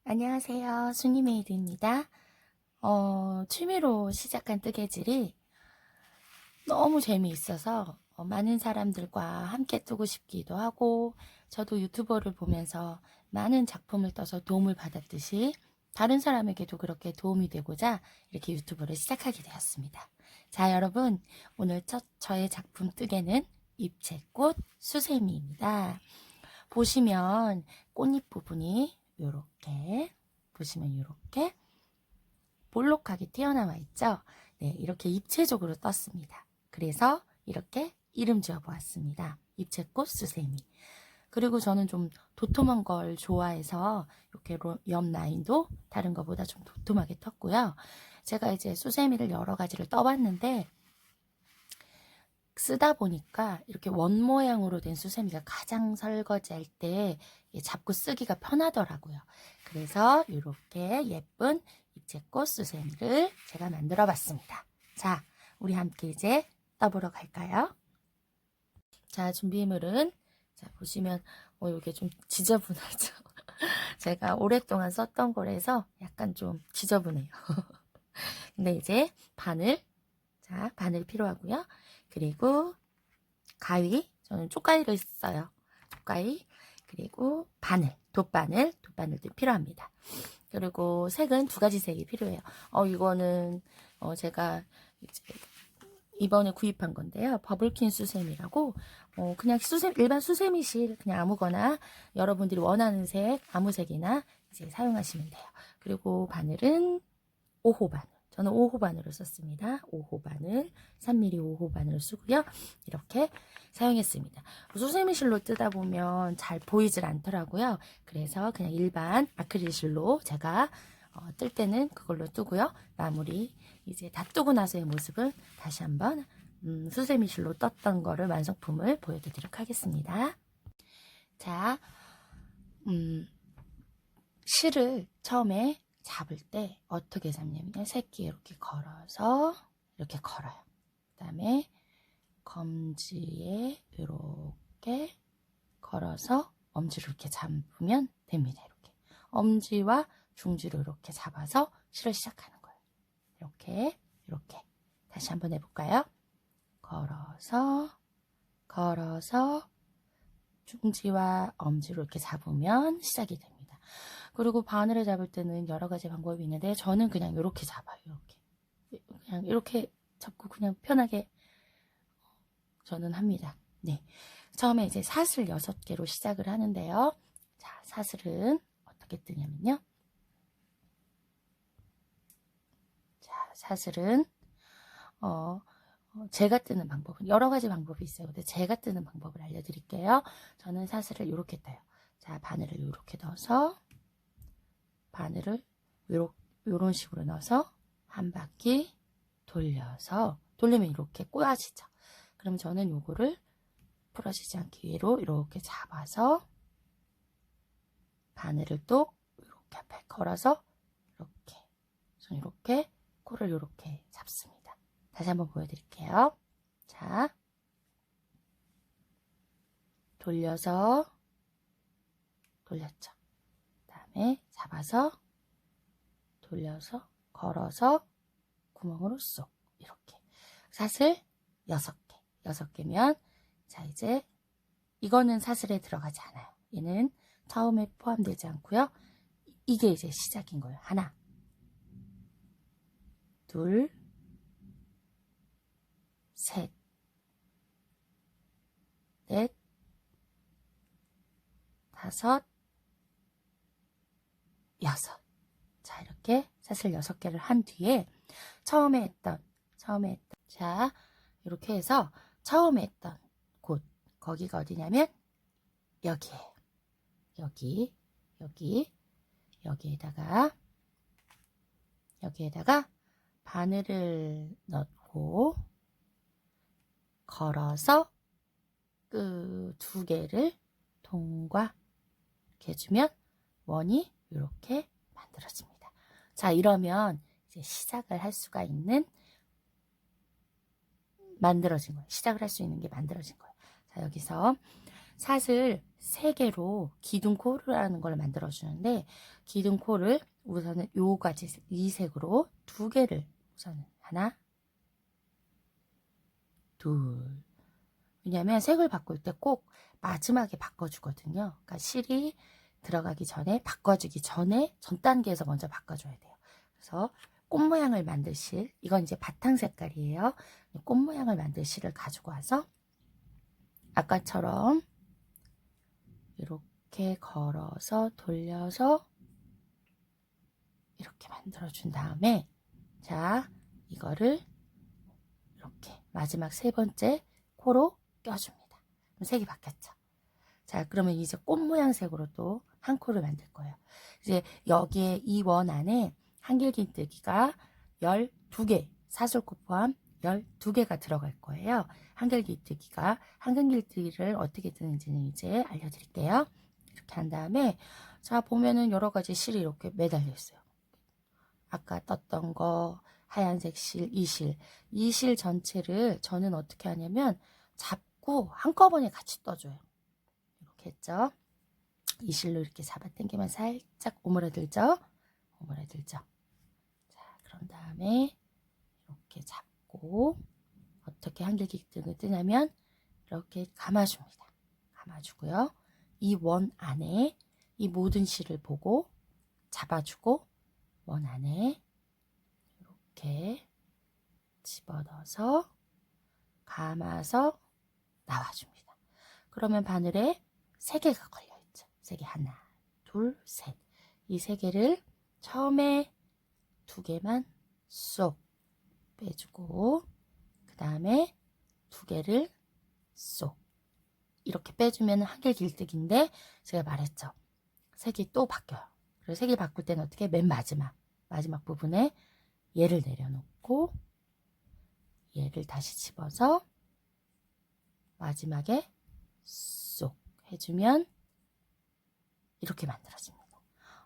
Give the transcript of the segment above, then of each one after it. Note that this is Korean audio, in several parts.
안녕하세요. 순이메이드입니다. 취미로 시작한 뜨개질이 너무 재미있어서 많은 사람들과 함께 뜨고 싶기도 하고, 저도 유튜버를 보면서 많은 작품을 떠서 도움을 받았듯이 다른 사람에게도 그렇게 도움이 되고자 이렇게 유튜브를 시작하게 되었습니다. 자, 여러분, 오늘 저의 작품 뜨개는 입체꽃 수세미입니다. 보시면 꽃잎 부분이 요렇게 보시면 요렇게 볼록하게 튀어나와 있죠. 네, 이렇게 입체적으로 떴습니다. 그래서 이렇게 이름 지어 보았습니다. 입체꽃 수세미. 그리고 저는 좀 도톰한 걸 좋아해서 이렇게 옆 라인도 다른 것보다 좀 도톰하게 떴고요. 제가 이제 수세미를 여러 가지를 떠봤는데 쓰다 보니까 이렇게 원 모양으로 된 수세미가 가장 설거지할 때 잡고 쓰기가 편하더라고요. 그래서 이렇게 예쁜 입체꽃 수세미를 제가 만들어 봤습니다. 자, 우리 함께 이제 떠보러 갈까요? 자, 준비물은 자 보시면 이게 좀 지저분하죠. 제가 오랫동안 썼던 거라서 약간 좀 지저분해요. 근데 이제 바늘 필요하고요. 그리고 가위, 저는 쪽가위를 써요. 쪽가위, 그리고 돗바늘도 필요합니다. 그리고 색은 두 가지 색이 필요해요. 이거는 제가 이제 이번에 구입한 건데요. 버블킨 수세미라고 그냥 일반 수세미실 그냥 아무거나 여러분들이 원하는 색, 아무 색이나 이제 사용하시면 돼요. 그리고 바늘은 5호 바늘. 저는 5호 바늘을 썼습니다. 5호 바늘, 3mm 5호 바늘을 쓰고요. 이렇게 사용했습니다. 수세미실로 뜨다 보면 잘 보이질 않더라고요. 그래서 그냥 일반 아크릴 실로 제가 뜰 때는 그걸로 뜨고요. 마무리 이제 다 뜨고 나서의 모습은 다시 한번 수세미실로 떴던 거를 완성품을 보여드리도록 하겠습니다. 자, 실을 처음에 잡을 때 어떻게 잡냐면 새끼 이렇게 걸어서 이렇게 걸어요. 그 다음에 검지에 이렇게 걸어서 엄지로 이렇게 잡으면 됩니다. 이렇게 엄지와 중지로 이렇게 잡아서 실을 시작하는 거예요. 이렇게 다시 한번 해볼까요? 걸어서 중지와 엄지로 이렇게 잡으면 시작이 됩니다. 그리고 바늘을 잡을 때는 여러 가지 방법이 있는데 저는 그냥 이렇게 잡아요. 그냥 이렇게 잡고 그냥 편하게 저는 합니다. 네. 처음에 이제 사슬 6개로 시작을 하는데요. 자, 사슬은 어떻게 뜨냐면요. 자, 사슬은 제가 뜨는 방법은 여러 가지 방법이 있어요. 근데 제가 뜨는 방법을 알려드릴게요. 저는 사슬을 이렇게 떠요. 자, 바늘을 이렇게 넣어서 바늘을 요런 식으로 넣어서 한 바퀴 돌리면 이렇게 꼬아지죠. 그럼 저는 요거를 부러지지 않기 위로 이렇게 잡아서 바늘을 또 이렇게 앞에 걸어서 이렇게 코를 이렇게 잡습니다. 다시 한번 보여드릴게요. 자, 돌렸죠. 그 다음에 잡아서 돌려서 걸어서 구멍으로 쏙 이렇게 사슬 6개 6개면 자 이제 이거는 사슬에 들어가지 않아요. 얘는 처음에 포함되지 않고요. 이게 이제 시작인 거예요. 하나 둘 셋 넷 다섯 여섯. 자, 이렇게 사슬 6개를 한 뒤에 처음에 했던 자, 이렇게 해서 처음에 했던 곳 거기가 어디냐면 여기에요. 여기에다가 바늘을 넣고 걸어서 그 2개를 통과 이렇게 해주면 원이 이렇게 만들어집니다. 자, 이러면 이제 시작을 할 수가 있는 만들어진 거예요. 시작을 할 수 있는 게 만들어진 거예요. 자, 여기서 사슬 3개로 기둥코르라는 걸 만들어 주는데, 기둥코를 우선은 요가지 이 색으로 2개를 우선은 하나, 둘. 왜냐하면 색을 바꿀 때 꼭 마지막에 바꿔주거든요. 그러니까 실이 들어가기 전에, 바꿔주기 전에 전 단계에서 먼저 바꿔줘야 돼요. 그래서 꽃 모양을 만들 실, 이건 이제 바탕 색깔이에요. 꽃 모양을 만들 실을 가지고 와서 아까처럼 이렇게 걸어서 돌려서 이렇게 만들어 준 다음에, 자, 이거를 이렇게 마지막 3번째 코로 껴줍니다. 그럼 색이 바뀌었죠. 자, 그러면 이제 꽃 모양 색으로 또 한 코를 만들 거예요. 이제 여기에 이 원 안에 한길긴뜨기가 12개, 사슬코 포함 12개가 들어갈 거예요. 한길긴뜨기가, 한길긴뜨기를 어떻게 뜨는지는 이제 알려드릴게요. 이렇게 한 다음에, 자, 보면은 여러 가지 실이 이렇게 매달려 있어요. 아까 떴던 거, 하얀색 실, 이 실 전체를 저는 어떻게 하냐면 잡고 한꺼번에 같이 떠줘요. 이렇게 했죠. 이 실로 이렇게 잡아당기면 살짝 오므라들죠. 오므라들죠. 자, 그런 다음에 이렇게 잡고 어떻게 한길기등을 뜨냐면 이렇게 감아줍니다. 감아주고요. 이 원 안에 이 모든 실을 보고 잡아주고 원 안에 이렇게 집어넣어서 감아서 나와줍니다. 그러면 바늘에 3개가 걸려있죠. 3개, 하나, 둘, 셋. 이 3개를 처음에 2개만 쏙 빼주고, 그 다음에 2개를 쏙 이렇게 빼주면 한길길뜨기인데, 제가 말했죠. 색이 또 바뀌어요. 그래서 색이 바꿀 때는 어떻게? 맨 마지막 부분에 얘를 내려놓고 얘를 다시 집어서 마지막에 쏙 해주면 이렇게 만들어집니다.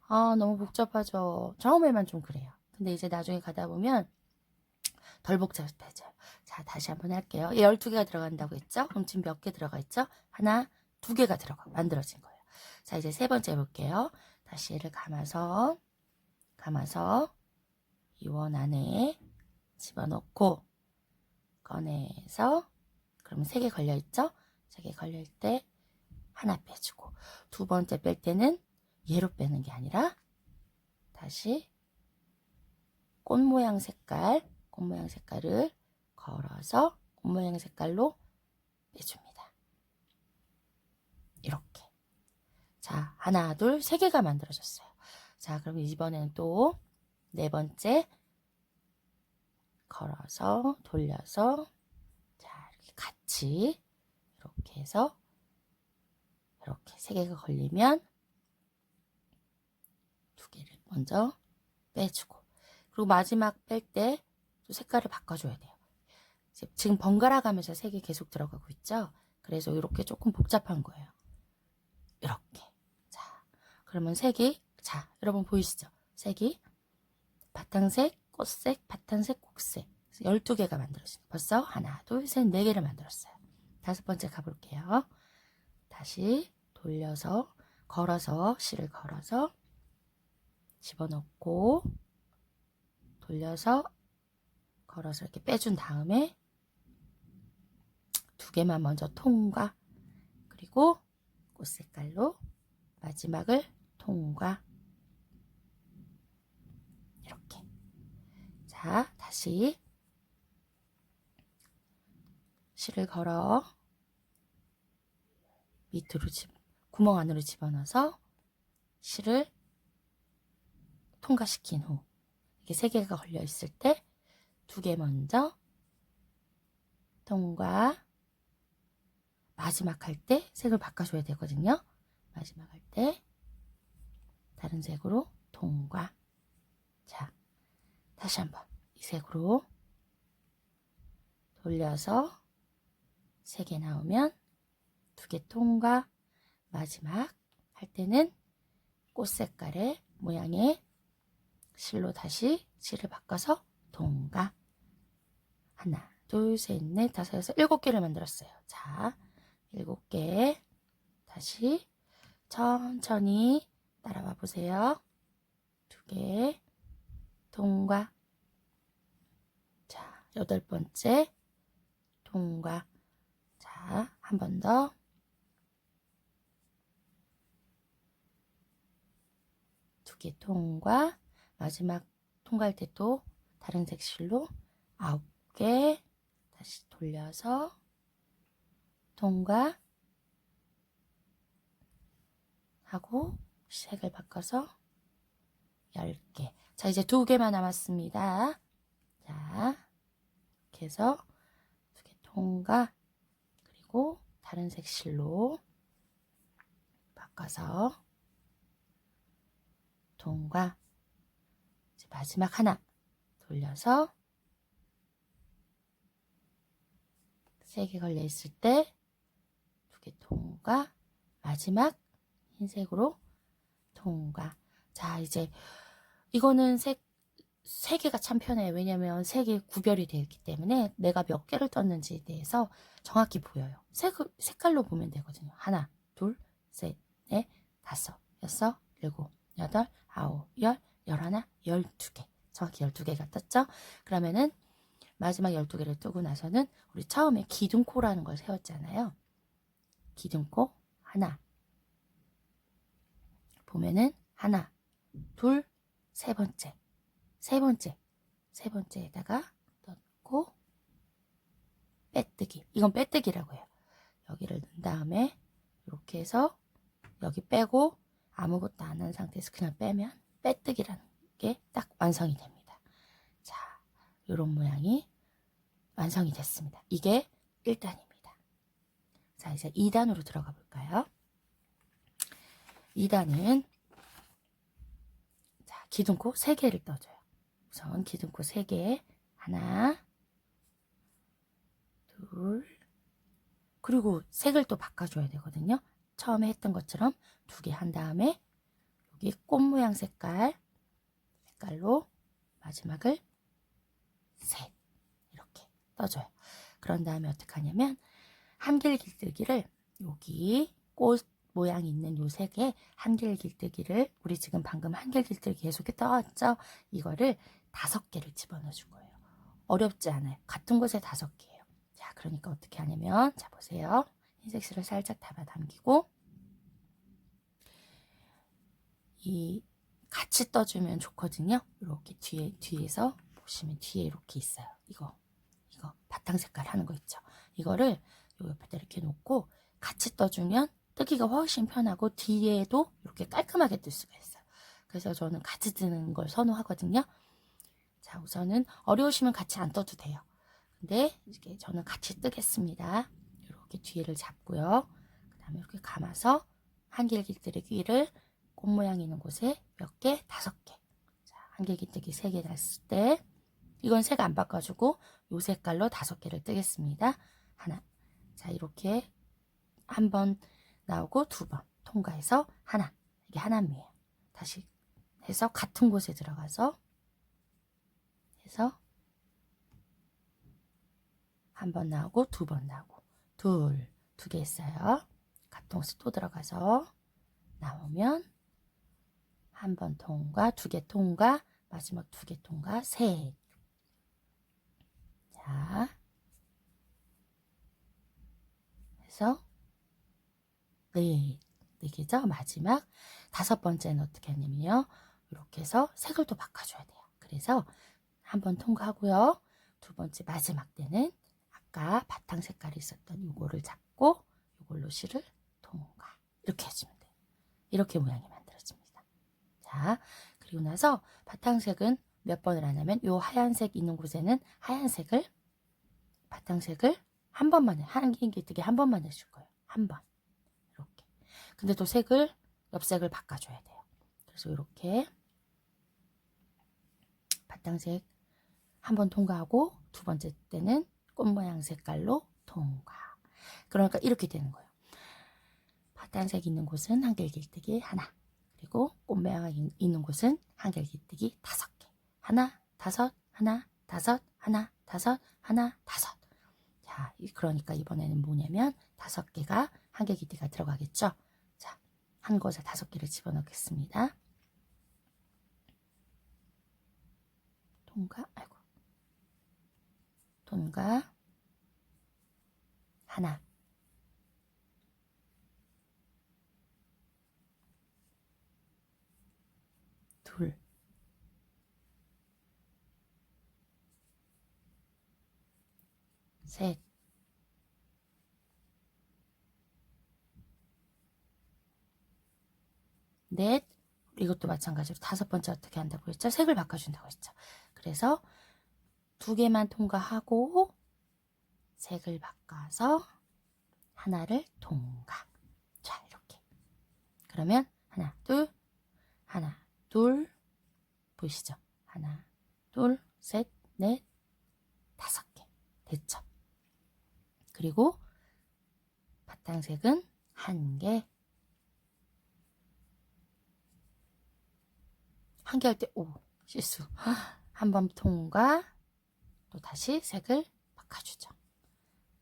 아, 너무 복잡하죠. 처음에만 좀 그래요. 근데 이제 나중에 가다 보면 덜 복잡해져요. 자, 다시 한번 할게요. 12개가 들어간다고 했죠? 그럼 지금 몇 개 들어가 있죠? 하나, 2개가 만들어진 거예요. 자, 이제 3번째 해볼게요. 다시 얘를 감아서 이 원 안에 집어넣고 꺼내서, 그럼 3개 걸려있죠? 3개 걸릴 때 하나 빼주고, 2번째 뺄 때는 얘로 빼는 게 아니라 다시 꽃 모양 색깔을 걸어서 꽃 모양 색깔로 빼줍니다. 이렇게. 자, 하나, 둘, 3개가 만들어졌어요. 자, 그럼 이번에는 또 4번째 걸어서 돌려서, 자, 이렇게 같이 이렇게 해서 이렇게 3개가 걸리면 2개를 먼저 빼주고, 그리고 마지막 뺄 때 또 색깔을 바꿔줘야 돼요. 지금 번갈아 가면서 3개 계속 들어가고 있죠. 그래서 이렇게 조금 복잡한 거예요. 이렇게. 자, 그러면 색이, 자, 여러분 보이시죠? 색이 바탕색, 꽃색, 바탕색, 꽃색 12개가 만들어졌어요. 벌써 하나, 둘, 셋, 4개를 만들었어요. 5번째 가볼게요. 다시 돌려서 걸어서, 실을 걸어서 집어넣고 돌려서 걸어서 이렇게 빼준 다음에 2개만 먼저 통과, 그리고 꽃 색깔로 마지막을 통과. 이렇게. 자, 다시 실을 걸어 밑으로 구멍 안으로 집어넣어서 실을 통과시킨 후, 이게 3개가 걸려 있을 때 2개 먼저 통과, 마지막 할 때 색을 바꿔줘야 되거든요. 마지막 할 때 다른 색으로 통과. 자, 다시 한번 이 색으로 돌려서 3개 나오면 2개 통과, 마지막 할 때는 꽃 색깔의 모양의 실로 다시 실을 바꿔서 통과. 하나, 둘, 셋, 넷, 다섯, 여섯, 7개를 만들었어요. 자, 7개. 다시 천천히 따라와 보세요. 2개 통과. 자, 8번째 통과. 자, 한 번 더. 두 개 통과. 마지막 통과할 때 또 다른 색 실로 9개 다시 돌려서 통과 하고 색을 바꿔서 10개. 자, 이제 2개만 남았습니다. 자, 이렇게 해서 2개 통과, 그리고 다른 색 실로 바꿔서 통과. 이제 마지막 하나 돌려서 3개 걸려 있을 때 2개 통과, 마지막 흰색으로 통과. 자, 이제 이거는 색 3개가 참 편해요. 왜냐면 색이 구별이 되어 있기 때문에 내가 몇 개를 떴는지에 대해서 정확히 보여요. 색깔로 보면 되거든요. 하나, 둘, 셋, 넷, 다섯, 여섯, 일곱, 여덟, 아홉, 열, 11, 12개. 정확히 12개가 떴죠? 그러면은 마지막 12개를 뜨고 나서는 우리 처음에 기둥코라는 걸 세웠잖아요. 기둥코 하나. 보면은 하나, 둘, 세 번째에다가 넣고 빼뜨기. 이건 빼뜨기라고 해요. 여기를 넣은 다음에 이렇게 해서 여기 빼고 아무것도 안 한 상태에서 그냥 빼면 빼뜨기라는 게 딱 완성이 됩니다. 자, 이런 모양이 완성이 됐습니다. 이게 1단입니다. 자, 이제 2단으로 들어가 볼까요? 2단은 자, 기둥코 3개를 떠줘요. 우선 기둥코 3개. 하나, 둘, 그리고 색을 또 바꿔줘야 되거든요. 처음에 했던 것처럼 2개 한 다음에 여기 꽃 모양 색깔로 마지막을 셋 이렇게 떠줘요. 그런 다음에 어떻게 하냐면 한길 길뜨기를 여기 꽃 모양이 있는 요 색에 한길 길뜨기를 우리 지금 방금 한길 길뜨기 계속 떠왔죠? 이거를 5개를 집어넣어 준 거예요. 어렵지 않아요. 같은 곳에 5개예요. 자, 그러니까 어떻게 하냐면 자 보세요. 흰색 실을 살짝 잡아당기고 이 같이 떠주면 좋거든요. 이렇게 뒤에서 보시면 뒤에 이렇게 있어요. 이거 바탕 색깔 하는 거 있죠. 이거를 요 옆에다 이렇게 놓고 같이 떠주면 뜨기가 훨씬 편하고 뒤에도 이렇게 깔끔하게 뜰 수가 있어요. 그래서 저는 같이 뜨는 걸 선호하거든요. 자, 우선은 어려우시면 같이 안 떠도 돼요. 근데 이렇게 저는 같이 뜨겠습니다. 이렇게 뒤를 잡고요. 그 다음에 이렇게 감아서 한길 길뜨기를 꽃 모양 있는 곳에 몇 개? 5개. 자, 한길 길뜨기 3개 났을 때 이건 색 안 바꿔주고 요 색깔로 5개를 뜨겠습니다. 하나. 자, 이렇게 한 번 나오고 2번 통과해서 하나. 이게 하나입니다. 다시 해서 같은 곳에 들어가서 해서 한 번 나오고 2번 나오고 2개 했어요. 같은 곳에 또 들어가서 나오면 한 번 통과, 2개 통과, 마지막 2개 통과, 셋. 자, 해서 네 개죠. 마지막 5번째는 어떻게 하냐면요. 이렇게 해서 색을 또 바꿔줘야 돼요. 그래서 한 번 통과하고요. 2번째 마지막 때는 아까 바탕 색깔이 있었던 요거를 잡고 요걸로 실을 통과. 이렇게 해주면 돼요. 이렇게 모양이 만들어집니다. 자, 그리고 나서 바탕색은 몇 번을 하냐면 요 하얀색 있는 곳에는 하얀색을 바탕색을 한 번만 해. 한길 길뜨기 한 번만 해줄 거예요. 한 번. 이렇게. 근데 또 색을 옆색을 바꿔줘야 돼요. 그래서 이렇게 바탕색 한 번 통과하고 2번째 때는 꽃 모양 색깔로 통과. 그러니까 이렇게 되는 거예요. 바탕색 있는 곳은 한길 길뜨기 하나. 그리고 꽃 모양 있는 곳은 한길 길뜨기 5개. 하나, 5, 하나, 5, 하나, 5, 하나, 5. 자, 그러니까 이번에는 뭐냐면 5개가 한길 길뜨기가 들어가겠죠. 한 곳에 5개를 집어넣겠습니다. 돈과 하나, 둘, 셋, 넷, 이것도 마찬가지로 5번째 어떻게 한다고 했죠? 색을 바꿔준다고 했죠. 그래서 2개만 통과하고 색을 바꿔서 하나를 통과. 자, 이렇게. 그러면 하나, 둘, 보이시죠? 하나, 둘, 셋, 넷, 5개. 됐죠? 그리고 바탕색은 1개. 1개 할 때, 실수. 한 번 통과, 또 다시 색을 바꿔주죠.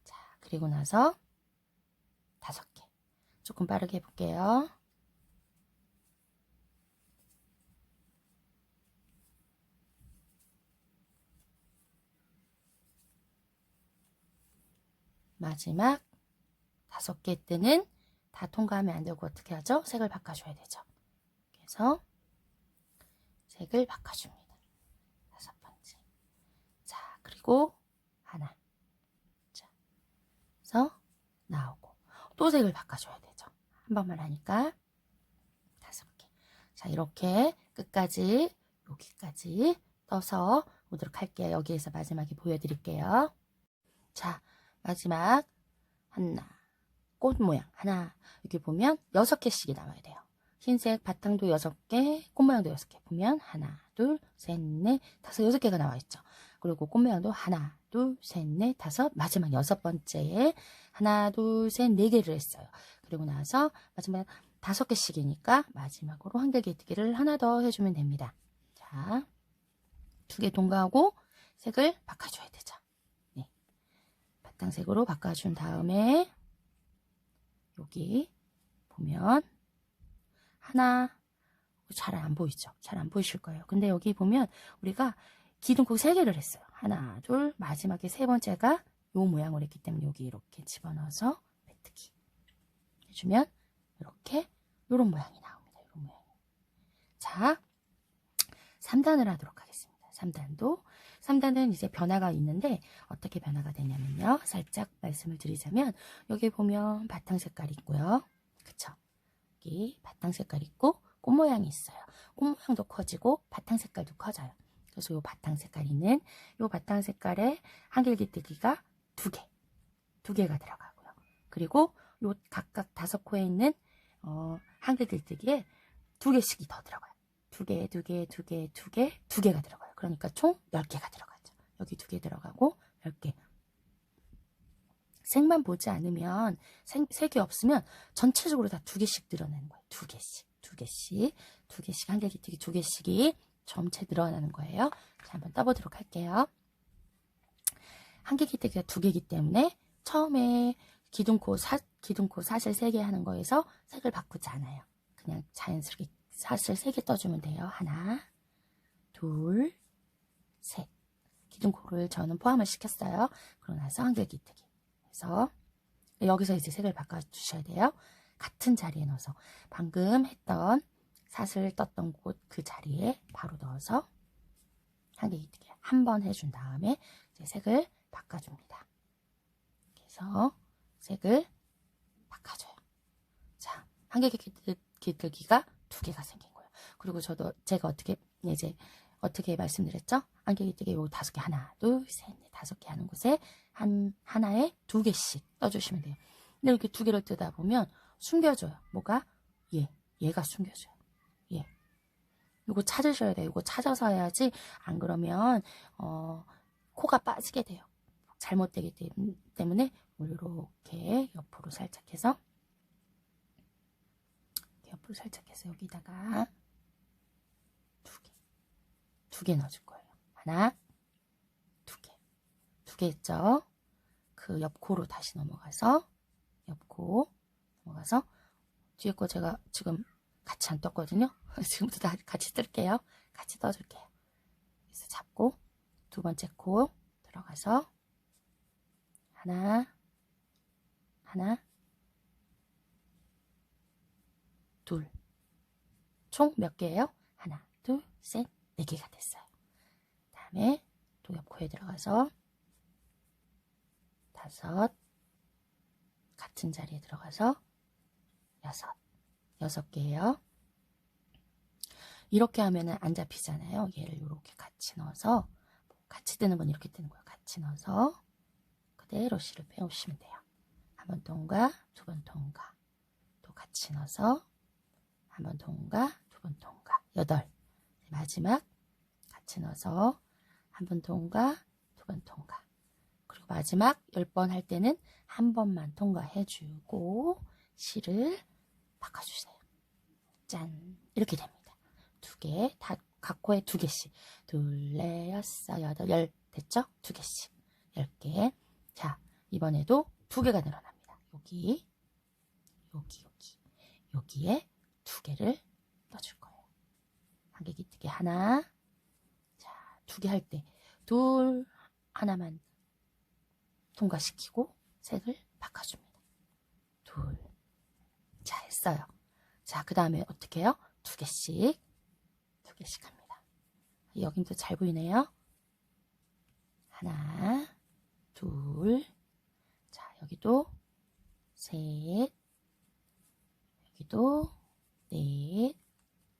자, 그리고 나서 5개. 조금 빠르게 해볼게요. 마지막 5개 때는 다 통과하면 안 되고 어떻게 하죠? 색을 바꿔줘야 되죠. 그래서 색을 바꿔줍니다. 5번째. 자, 그리고 하나. 자, 그래서 나오고 또 색을 바꿔줘야 되죠. 한 번만 하니까 5개. 자, 이렇게 끝까지 여기까지 떠서 오도록 할게요. 여기에서 마지막에 보여드릴게요. 자, 마지막 하나, 꽃 모양 하나. 여기 보면 6개씩이 나와야 돼요. 흰색 바탕도 6개, 꽃 모양도 6개. 보면 하나, 둘, 셋, 넷, 5, 6개가 나와 있죠. 그리고 꽃 모양도 하나, 둘, 셋, 넷, 5, 마지막 6번째에 하나, 둘, 셋, 4개를 했어요. 그리고 나서 마지막 5개씩이니까 마지막으로 한길기티기를 하나 더 해주면 됩니다. 자, 2개 통과하고 색을 바꿔줘야 되죠. 네. 바탕색으로 바꿔준 다음에 여기 보면 하나, 잘 안 보이죠? 잘 안 보이실 거예요. 근데 여기 보면 우리가 기둥콕 3개를 했어요. 하나, 둘, 마지막에 3번째가 요 모양으로 했기 때문에 여기 이렇게 집어넣어서 메뚜기 해주면 이렇게 요런 모양이 나옵니다. 요런 모양. 자, 3단을 하도록 하겠습니다. 3단은 이제 변화가 있는데 어떻게 변화가 되냐면요. 살짝 말씀을 드리자면 여기 보면 바탕 색깔이 있고요. 그쵸? 여기 바탕 색깔 있고 꽃 모양이 있어요. 꽃 모양도 커지고 바탕 색깔도 커져요. 그래서 요 바탕 색깔 있는 요 바탕 색깔에 한길기뜨기가 2개가 들어가고요. 그리고 요 각각 5코에 있는 한길기뜨기에 2개씩이 더 들어가요. 2개가 들어가요. 그러니까 총 10개가 들어가죠. 여기 2개 들어가고 10개. 색만 보지 않으면 색이 없으면 전체적으로 다 2개씩 늘어나는 거예요. 2개씩 한길기뜨기 2개씩이 전체 늘어나는 거예요. 자, 한번 떠보도록 할게요. 한길기뜨기가 2개이기 때문에 처음에 기둥코 사실 3개 하는 거에서 색을 바꾸지 않아요. 그냥 자연스럽게 사실 3개 떠주면 돼요. 하나, 둘, 셋. 기둥코를 저는 포함을 시켰어요. 그러고 나서 한길기뜨기. 그래서 여기서 이제 색을 바꿔주셔야 돼요. 같은 자리에 넣어서 방금 했던 사슬 떴던 곳 그 자리에 바로 넣어서 한길기뜨기 한 번 해준 다음에 이제 색을 바꿔줍니다. 그래서 색을 바꿔줘요. 자, 한길기뜨기가 2개가 생긴 거예요. 그리고 제가 어떻게 말씀드렸죠? 한길기뜨기 요 5개 하나, 둘, 셋, 넷, 5개 하는 곳에 하나에 2개씩 떠주시면 돼요. 근데 이렇게 2개를 뜨다 보면 숨겨져요. 뭐가? 얘가 숨겨져요. 이거 찾으셔야 돼요. 이거 찾아서 해야지. 안 그러면 코가 빠지게 돼요. 잘못되기 때문에 이렇게 옆으로 살짝 해서 여기다가 2개 넣어줄 거예요. 하나, 2개 했죠? 그 옆코로 다시 넘어가서 뒤에 거 제가 지금 같이 안 떴거든요. 지금부터 다 같이 뜰게요. 같이 떠줄게요. 그래서 잡고 두 번째 코 들어가서 하나, 둘. 총 몇 개예요? 하나, 둘, 셋, 네 개가 됐어요. 다음에 또 옆 코에 들어가서 다섯, 같은 자리에 들어가서 여섯 개예요. 이렇게 하면은 안 잡히잖아요. 얘를 이렇게 같이 넣어서 같이 뜨는 건 이렇게 뜨는 거예요. 같이 넣어서 그대로 실을 빼오시면 돼요. 한 번 통과, 두 번 통과. 또 같이 넣어서 한 번 통과, 두 번 통과. 8. 마지막 같이 넣어서 한 번 통과, 두 번 통과. 그리고 마지막 10번 할 때는 한 번만 통과해주고 실을 바꿔주세요. 짠! 이렇게 됩니다. 2개, 다 각 코에 2개씩. 둘, 넷, 여섯, 여덟, 10 됐죠? 2개씩. 10개. 자, 이번에도 2개가 늘어납니다. 여기에 2개를 넣어줄 거예요. 한개기뜨기 하나. 자, 2개 할 때 둘, 하나만 통과시키고 색을 바꿔줍니다. 둘. 자, 했어요. 자, 그 다음에 어떻게 해요? 2개씩 합니다. 여긴 또 잘 보이네요. 하나, 둘, 자, 여기도 셋, 여기도 넷,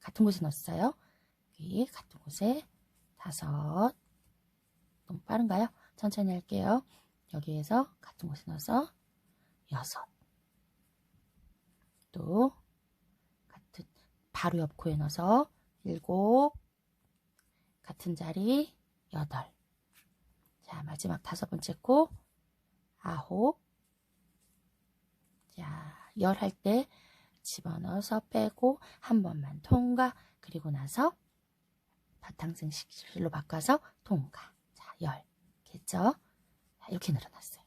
같은 곳에 넣었어요. 여기 같은 곳에 5, 너무 빠른가요? 천천히 할게요. 여기에서 같은 곳에 넣어서 6, 또 같은 바로 옆 코에 넣어서 7, 같은 자리 8. 자, 마지막 5번째 코 9. 자, 10 할 때 집어넣어서 빼고 한 번만 통과. 그리고 나서 바탕색 실로 바꿔서 통과. 자, 10 겠죠? 자, 이렇게 늘어났어요.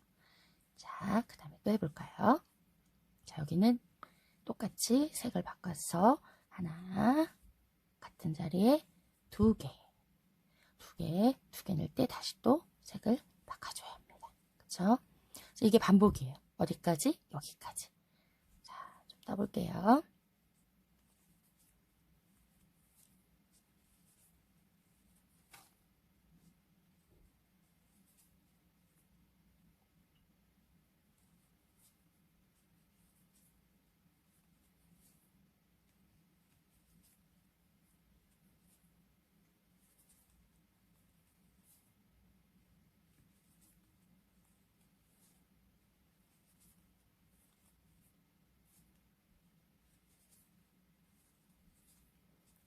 자, 그 다음에 또 해볼까요? 자, 여기는 똑같이 색을 바꿔서 하나, 같은 자리에 2개, 2개 넣을 때 다시 또 색을 바꿔줘야 합니다. 그쵸? 이게 반복이에요. 어디까지? 여기까지. 자, 좀 떠볼게요.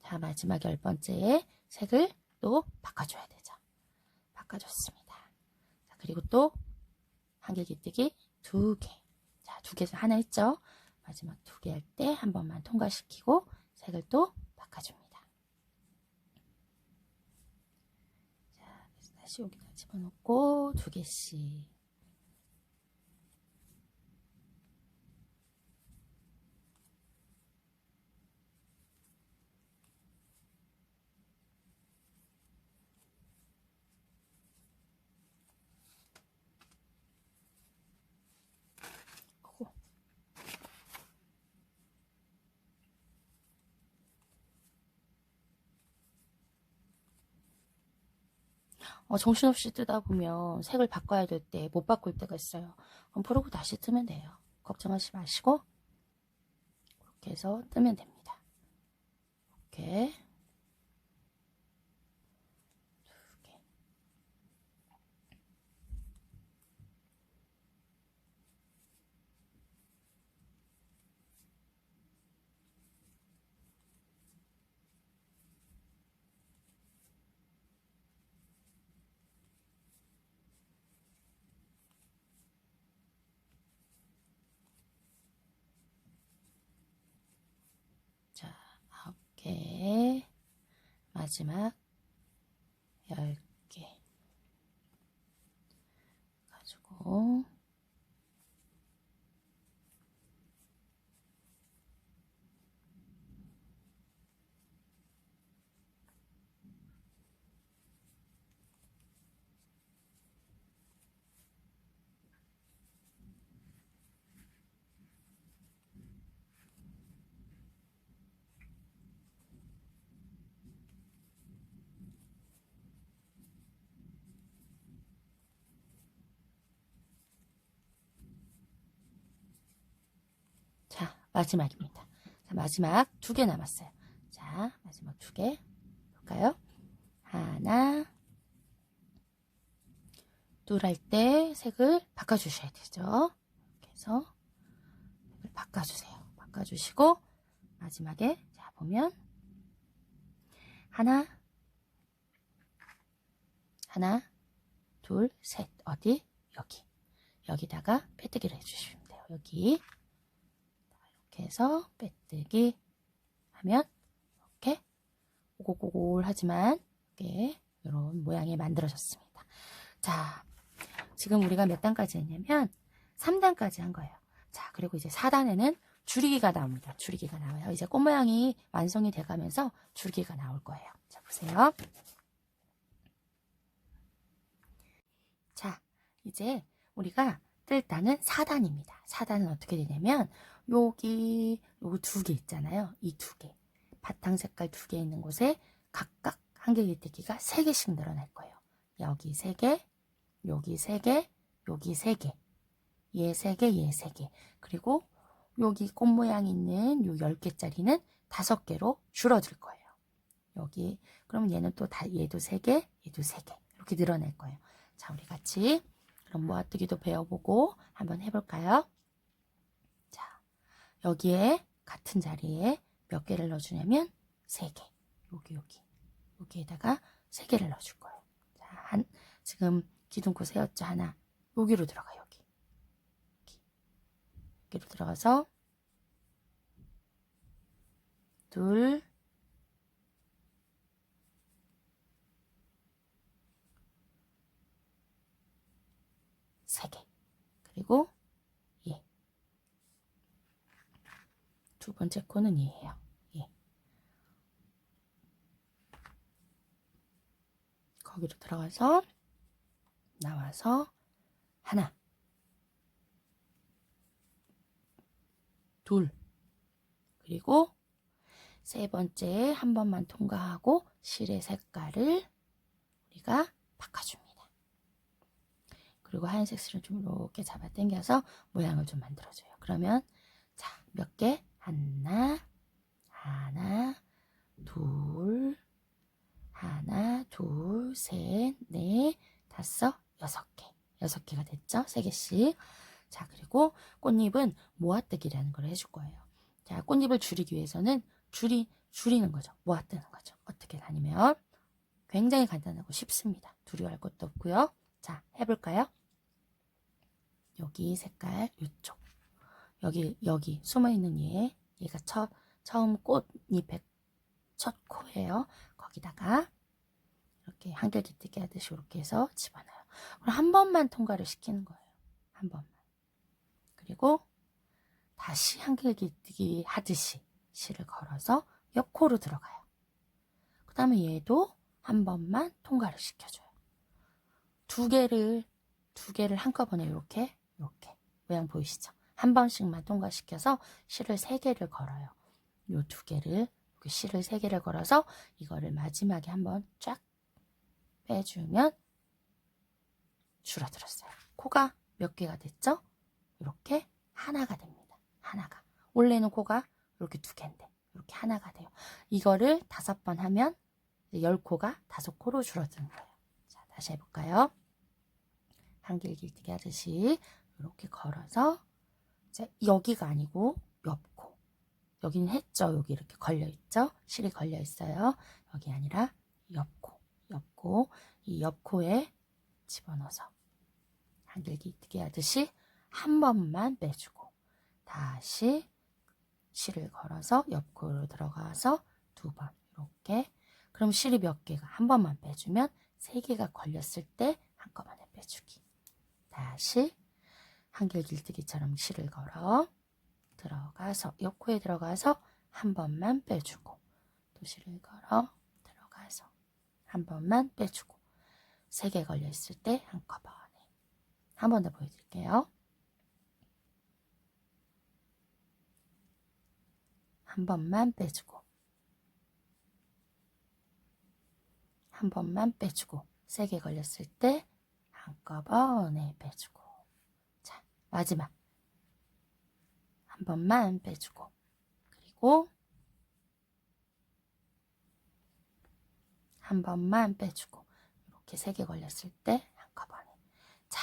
자, 마지막 10번째에 색을 또 바꿔줘야 되죠. 바꿔줬습니다. 자, 그리고 또 한길기뜨기 2개. 자, 2개에서 하나 있죠? 마지막 2개 할 때 한 번만 통과시키고 색을 또 바꿔줍니다. 자, 그래서 다시 여기다 집어넣고 2개씩. 정신없이 뜨다 보면 색을 바꿔야 될 때 못 바꿀 때가 있어요. 그럼 부르고 다시 뜨면 돼요. 걱정하지 마시고 이렇게 해서 뜨면 됩니다. 이렇게 2개. 자, 9개. 마지막 10개 가지고 마지막입니다. 자, 마지막 2개 남았어요. 자, 마지막 2개 볼까요? 하나, 둘 할 때 색을 바꿔주셔야 되죠. 이렇게 해서 색을 바꿔주세요. 바꿔주시고 마지막에 자 보면 하나, 둘, 셋. 어디? 여기다가 빼뜨기를 해주시면 돼요. 여기 이렇게 해서 빼뜨기 하면 이렇게 오골오골하지만 이렇게 이런 모양이 만들어졌습니다. 자, 지금 우리가 몇 단까지 했냐면 3단까지 한 거예요. 자, 그리고 이제 4단에는 줄이기가 나옵니다. 줄이기가 나와요. 이제 꽃 모양이 완성이 돼가면서 줄이기가 나올 거예요. 자, 보세요. 자, 이제 우리가 뜰 단은 4단입니다. 4단은 어떻게 되냐면 여기 요 2개 있잖아요. 이 2개. 바탕 색깔 2개 있는 곳에 각각 한길기뜨기가 3개씩 늘어날 거예요. 여기 3개, 여기 3개, 여기 3개. 얘 3개, 얘 3개. 그리고 여기 꽃 모양 있는 요 10개짜리는 5개로 줄어들 거예요. 여기. 그럼 얘는 또 얘도 3개, 얘도 3개. 이렇게 늘어날 거예요. 자, 우리 같이 그럼 모아뜨기도 배워보고 한번 해볼까요? 자, 여기에 같은 자리에 몇 개를 넣어주냐면 3개. 여기에다가 3개를 넣어줄 거예요. 자, 지금 기둥코 세웠죠? 하나. 여기로 들어가, 여기로 들어가서 둘, 세 개. 그리고 얘. 두 번째 코는 얘예요. 얘. 거기로 들어가서 나와서 하나, 둘, 그리고 세 번째 한 번만 통과하고 실의 색깔을 우리가 바꿔줍니다. 그리고 하얀색 실을 좀 이렇게 잡아 당겨서 모양을 좀 만들어줘요. 그러면 자, 몇 개? 하나, 둘, 셋, 넷, 다섯, 6개. 6개가 됐죠? 3개씩. 자, 그리고 꽃잎은 모아뜨기라는 걸 해줄 거예요. 자, 꽃잎을 줄이기 위해서는 줄이는 거죠. 모아뜨는 거죠. 어떻게 하냐면 굉장히 간단하고 쉽습니다. 두려워할 것도 없고요. 자, 해볼까요? 여기 색깔 이쪽. 여기 숨어있는 얘가 처음 꽃잎의 첫 코예요. 거기다가 이렇게 한길기뜨기 하듯이 이렇게 해서 집어넣어요. 그럼 한 번만 통과를 시키는 거예요. 한 번만. 그리고 다시 한길기뜨기 하듯이 실을 걸어서 옆코로 들어가요. 그 다음에 얘도 한 번만 통과를 시켜줘요. 두 개를 한꺼번에 이렇게 모양 보이시죠? 한 번씩만 통과시켜서 실을 3개를 걸어요. 요 2개를 실을 3개를 걸어서 이거를 마지막에 한번 쫙 빼주면 줄어들었어요. 코가 몇 개가 됐죠? 이렇게 하나가 됩니다. 하나가. 원래는 코가 이렇게 2개인데 이렇게 하나가 돼요. 이거를 5번 하면 10코가 5코로 줄어드는 거예요. 자, 다시 해볼까요? 한길기뜨기 하듯이 이렇게 걸어서 이제 여기가 아니고 옆코. 여기는 했죠. 여기 이렇게 걸려있죠. 실이 걸려있어요. 여기 아니라 옆코. 이 옆코에 집어넣어서 한길기뜨기 하듯이 한 번만 빼주고 다시 실을 걸어서 옆코로 들어가서 2번 이렇게. 그럼 실이 몇 개가 한 번만 빼주면 3개가 걸렸을 때 한꺼번에 빼주기. 다시 한길기뜨기처럼 실을 걸어 들어가서 옆코에 들어가서 한 번만 빼주고 또 실을 걸어 들어가서 한 번만 빼주고 3개 걸려 있을 때 한꺼번에. 한 번 더 보여드릴게요. 한 번만 빼주고 한 번만 빼주고 3개 걸렸을 때 한꺼번에 빼주고. 자, 마지막 한 번만 빼주고, 그리고 한 번만 빼주고, 이렇게 3개 걸렸을 때 한꺼번에. 자,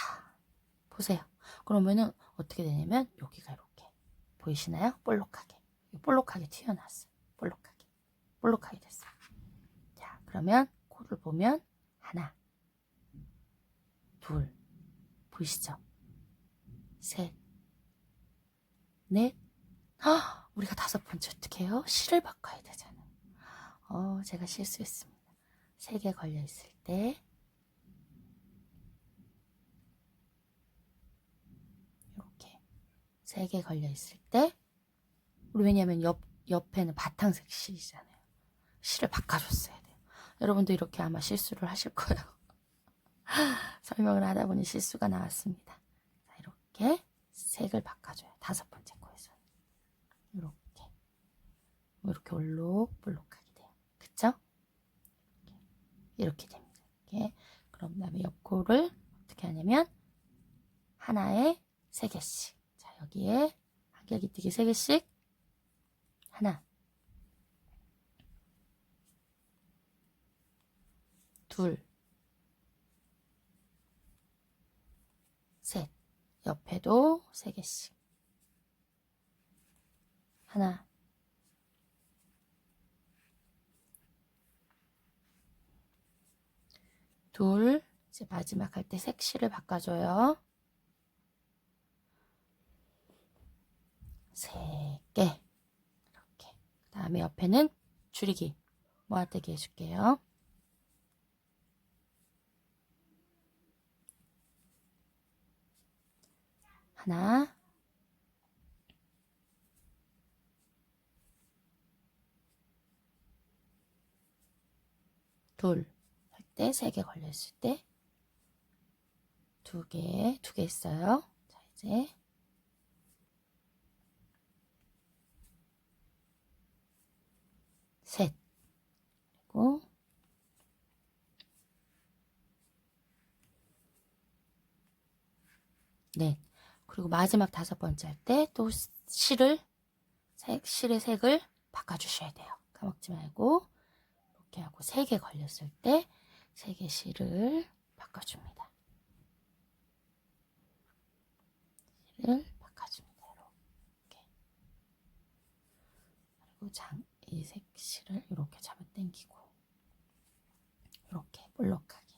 보세요. 그러면은 어떻게 되냐면 여기가 이렇게 보이시나요? 볼록하게 튀어나왔어요. 볼록하게 됐어요. 자, 그러면 코를 보면 하나, 둘, 보이시죠? 셋, 넷. 우리가 5번째 어떻게 해요? 실을 바꿔야 되잖아요. 제가 실수했습니다. 3개 걸려 있을 때 이렇게 3개 걸려 있을 때, 우리 왜냐면 옆에는 바탕색 실이잖아요. 실을 바꿔줬어야 돼요. 여러분도 이렇게 아마 실수를 하실 거예요. 설명을 하다 보니 실수가 나왔습니다. 자, 이렇게 색을 바꿔줘요. 5번째 코에서 이렇게 올록볼록하게 돼요. 그쵸? 이렇게 됩니다. 이렇게. 그럼 그다음에 옆 코를 어떻게 하냐면 하나에 3개씩. 자, 여기에 한길기티기 3개씩. 하나, 둘, 셋. 옆에도 3개씩. 하나, 둘. 이제 마지막 할 때 색실을 바꿔줘요. 3개. 이렇게. 그 다음에 옆에는 줄이기 모아떼기 해줄게요. 하나, 둘. 할 때 3개 걸려있을 때 2개 있어요. 자, 이제 셋. 그리고 넷. 그리고 마지막 5번째 할 때 또 실의 색을 바꿔주셔야 돼요. 까먹지 말고. 이렇게 하고 3개 걸렸을 때 3개 실을 바꿔줍니다. 실을 바꿔줍니다. 이렇게. 그리고 이 색실을 이렇게 잡아 당기고 이렇게 볼록하게.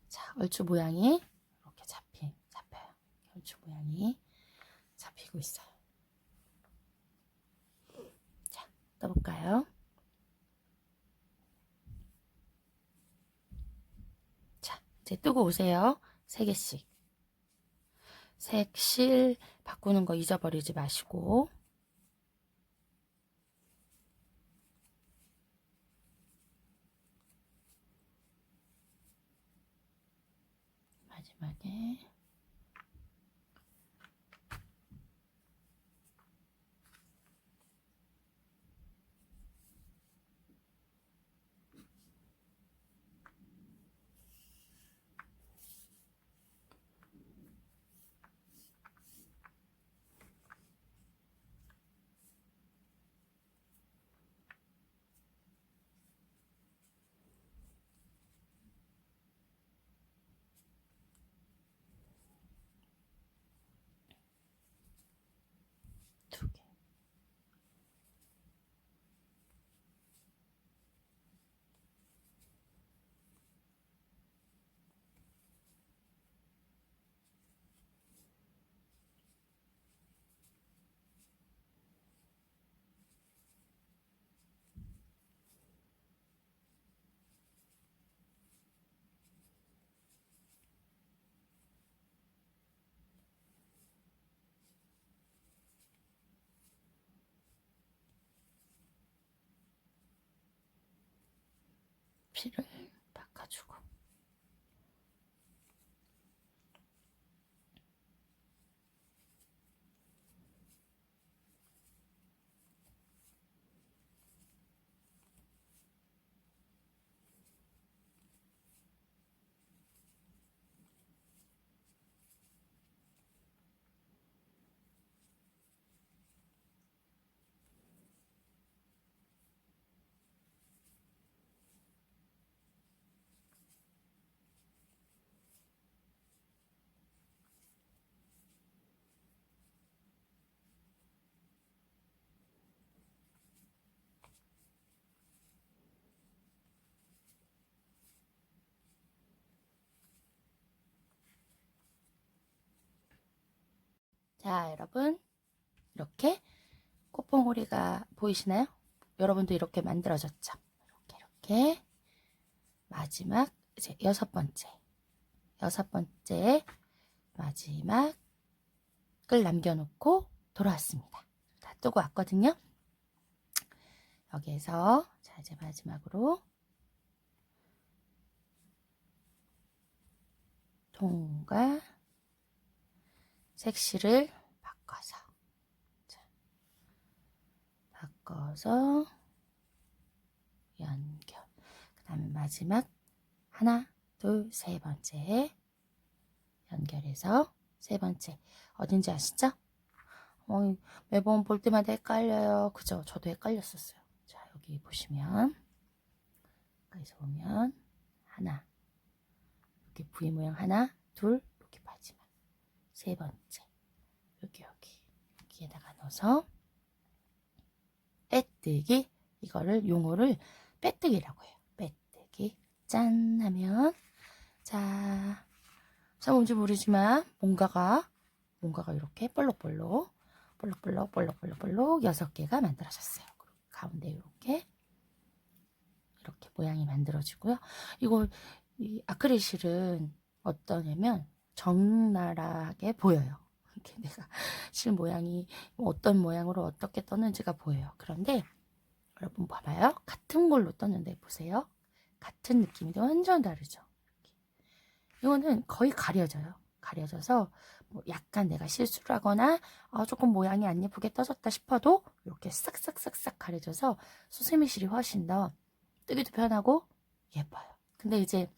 자, 얼추 모양이 이렇게 잡혀요. 얼추 모양이 잡히고 있어요. 자, 떠볼까요? 자, 이제 뜨고 오세요. 3개씩. 색실 바꾸는 거 잊어버리지 마시고. 마지막에 두 개. 실을 바꿔주고. 자, 여러분 이렇게 꽃봉오리가 보이시나요? 여러분도 이렇게 만들어졌죠? 이렇게 마지막 이제 여섯 번째 마지막을 남겨놓고 돌아왔습니다. 다 뜨고 왔거든요. 여기에서 자 이제 마지막으로 통과 색실을 바꿔서 연결. 그 다음에 마지막 하나, 둘, 세 번째 연결해서 세 번째 어딘지 아시죠? 매번 볼 때마다 헷갈려요. 그죠? 저도 헷갈렸었어요. 자, 여기 보시면 여기서 보면 하나, 이렇게 V 모양 하나, 둘, 이렇게 마지막 세 번째 여기에다가 넣어서 빼뜨기. 이거를 용어를 빼뜨기라고 해요. 빼뜨기. 짠 하면 자 뭔지 모르지만 뭔가가 이렇게 볼록볼록 6개가 만들어졌어요. 가운데 이렇게 모양이 만들어지고요. 이 아크릴 실은 어떠냐면 적나라하게 보여요. 이렇게 내가 실 모양이 어떤 모양으로 어떻게 떴는지가 보여요. 그런데 여러분 봐봐요. 같은 걸로 떴는데 보세요. 같은 느낌이 완전 다르죠. 이거는 거의 가려져서 뭐 약간 내가 실수를 하거나 조금 모양이 안 예쁘게 떠졌다 싶어도 이렇게 싹싹싹싹 가려져서 수세미 실이 훨씬 더 뜨기도 편하고 예뻐요. 근데 이제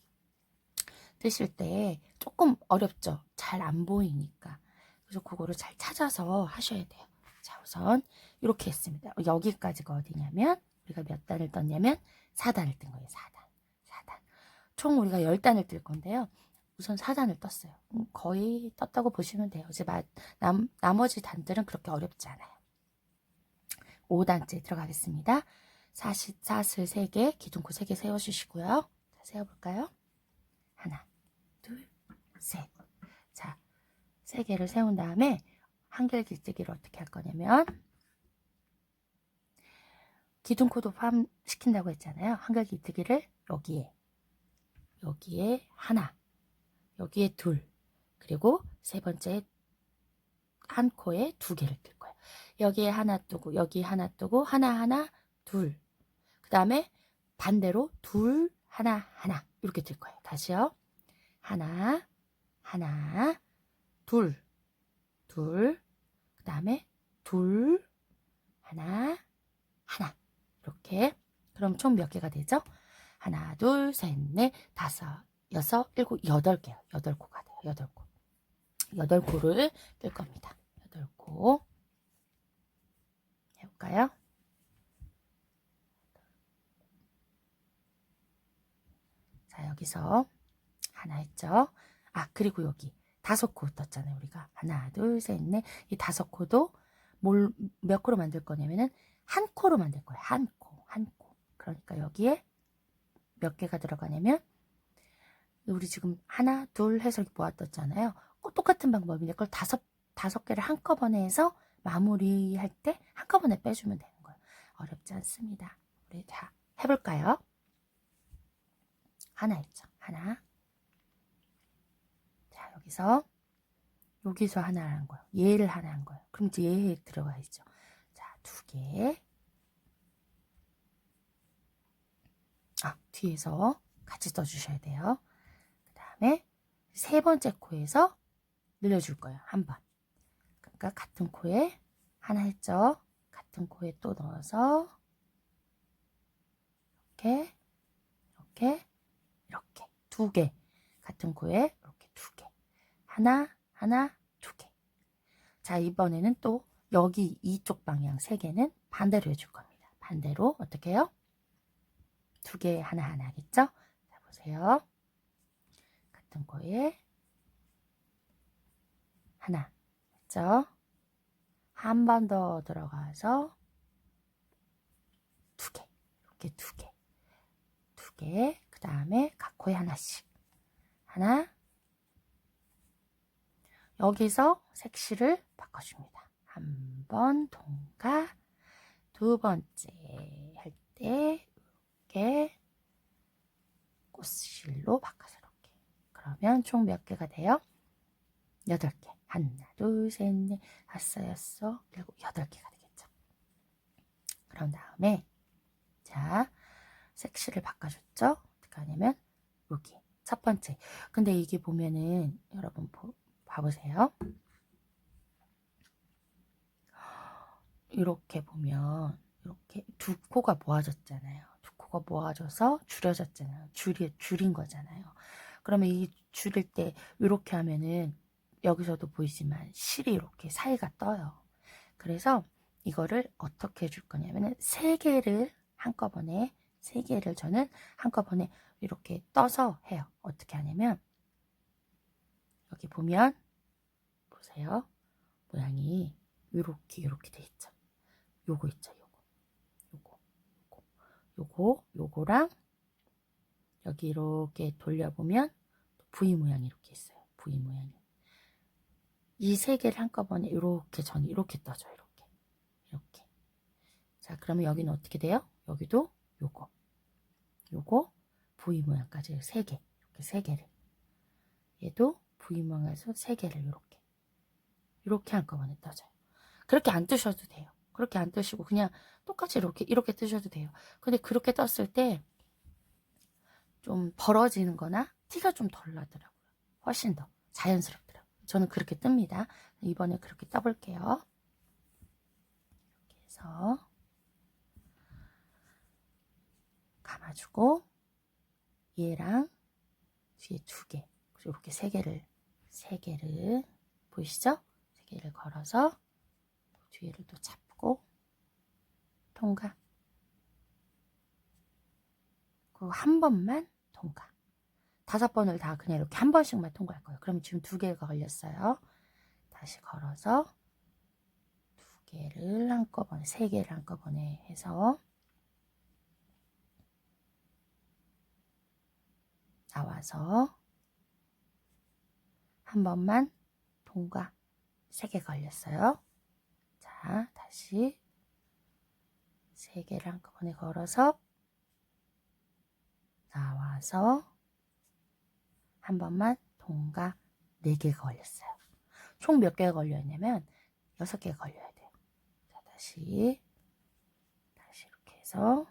뜨실 때 조금 어렵죠. 잘 안 보이니까. 그래서 그거를 잘 찾아서 하셔야 돼요. 자, 우선 이렇게 했습니다. 여기까지가 어디냐면 우리가 몇 단을 떴냐면 4단을 뜬 거예요. 4단. 총 우리가 10단을 뜰 건데요. 우선 4단을 떴어요. 거의 떴다고 보시면 돼요. 이제 나머지 단들은 그렇게 어렵지 않아요. 5단째 들어가겠습니다. 사슬 3개, 기둥코 3개 세워주시고요. 자, 세워볼까요? 하나, 둘, 셋. 자, 3개를 세운 다음에 한결 길뜨기를 어떻게 할 거냐면 기둥코도 포함시킨다고 했잖아요. 한결 길뜨기를 여기에 하나, 여기에 둘, 그리고 세 번째 한 코에 2개를 뜰 거예요. 여기에 하나 뜨고 여기 하나 뜨고 하나 둘. 그 다음에 반대로 둘 하나 이렇게 뜰 거예요. 다시요. 하나 둘. 그 다음에 둘 하나 이렇게. 그럼 총 몇 개가 되죠? 하나, 둘, 셋, 넷, 다섯, 여섯, 일곱, 8개요. 8코가 돼요. 8코. 8코를 뜰 겁니다. 8코. 해볼까요? 자, 여기서 하나 했죠? 그리고 여기 5코 떴잖아요. 우리가 하나, 둘, 셋, 넷. 이 5코도 몇 코로 만들 거냐면은 한 코로 만들 거예요. 한 코. 그러니까 여기에 몇 개가 들어가냐면 우리 지금 하나, 둘 해서 이렇게 모아뒀잖아요. 똑같은 방법인데 그걸 다섯 개를 한꺼번에 해서 마무리할 때 한꺼번에 빼주면 되는 거예요. 어렵지 않습니다. 우리 다 해볼까요? 하나 있죠. 하나. 자, 여기서 하나 한 거예요. 얘를 하나 한 거예요. 그럼 이제 얘에 들어가 있죠. 자, 2개. 뒤에서 같이 떠주셔야 돼요. 그 다음에 세 번째 코에서 늘려줄 거예요. 한 번. 그러니까 같은 코에 하나 했죠. 같은 코에 또 넣어서 이렇게 2개. 같은 코에 이렇게 2개. 하나, 2개. 자, 이번에는 또 여기 이쪽 방향 3개는 반대로 해줄 겁니다. 반대로 어떻게 해요? 2개 하나 하겠죠? 자, 보세요. 같은 코에 하나 했죠? 한 번 더 들어가서 2개. 이렇게 2개. 그 다음에 각 코에 하나씩. 하나. 여기서 색실을 바꿔줍니다. 한 번 동가, 두 번째 할 때 이렇게 꽃실로 바꿔서 이렇게. 그러면 총 몇 개가 돼요? 8개. 하나, 둘, 셋, 넷, 다섯, 여섯, 일곱, 8개가 되겠죠. 그런 다음에 자, 색실을 바꿔줬죠? 어떻게 하냐면 여기 첫 번째. 근데 이게 보면은 여러분 봐보세요. 이렇게 보면 이렇게 두 코가 모아졌잖아요. 두 코가 모아져서 줄여졌잖아요. 줄인 거잖아요. 그러면 이 줄일 때 이렇게 하면은 여기서도 보이지만 실이 이렇게 사이가 떠요. 그래서 이거를 어떻게 해줄 거냐면은 3개를 한꺼번에 3개를 저는 한꺼번에 이렇게 떠서 해요. 어떻게 하냐면 여기 보면 보세요. 모양이 이렇게 돼 있죠. 요거 있죠. 요거랑 여기 이렇게 돌려보면 V 모양이 이렇게 있어요. V 모양이. 이 3개를 한꺼번에 이렇게 저는 이렇게 떠줘요. 이렇게. 자, 그러면 여기는 어떻게 돼요? 여기도 요거 V 모양까지 3개. 이렇게 3개를. 얘도 V 모양에서 3개를 이렇게 한꺼번에 떠줘요. 그렇게 안 뜨셔도 돼요. 그렇게 안 뜨시고 그냥 똑같이 이렇게 뜨셔도 돼요. 근데 그렇게 떴을 때 좀 벌어지는 거나 티가 좀 덜 나더라고요. 훨씬 더 자연스럽더라고요. 저는 그렇게 뜹니다. 이번에 그렇게 떠볼게요. 이렇게 해서 감아주고 얘랑 뒤에 2개 그리고 이렇게 3개를 보이시죠? 3개를 걸어서 뒤에를 또 잡고 통과. 그리고 한 번만 통과. 5번을 다 그냥 이렇게 한 번씩만 통과할 거예요. 그럼 지금 2개가 걸렸어요. 다시 걸어서 2개를 한꺼번에 3개를 한꺼번에 해서 나와서 한 번만 통과. 3개 걸렸어요. 자, 다시 3개를 한꺼번에 걸어서 나와서 한 번만 통과. 4개가 걸렸어요. 총 몇 개가 걸려있냐면 6개가 걸려야 돼요. 자, 다시 이렇게 해서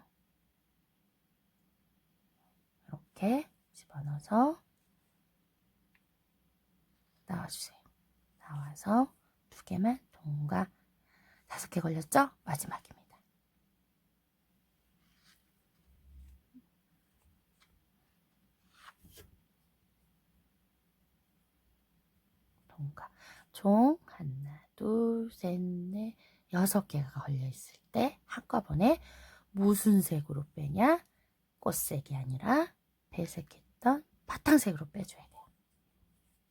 이렇게 집어넣어서 나와주세요. 나와서 2개만 통과. 5개 걸렸죠? 마지막입니다. 통과. 총 하나, 둘, 셋, 넷, 6개가 걸려있을 때 한꺼번에 무슨 색으로 빼냐? 꽃색이 아니라 배색했던 바탕색으로 빼줘야 돼요.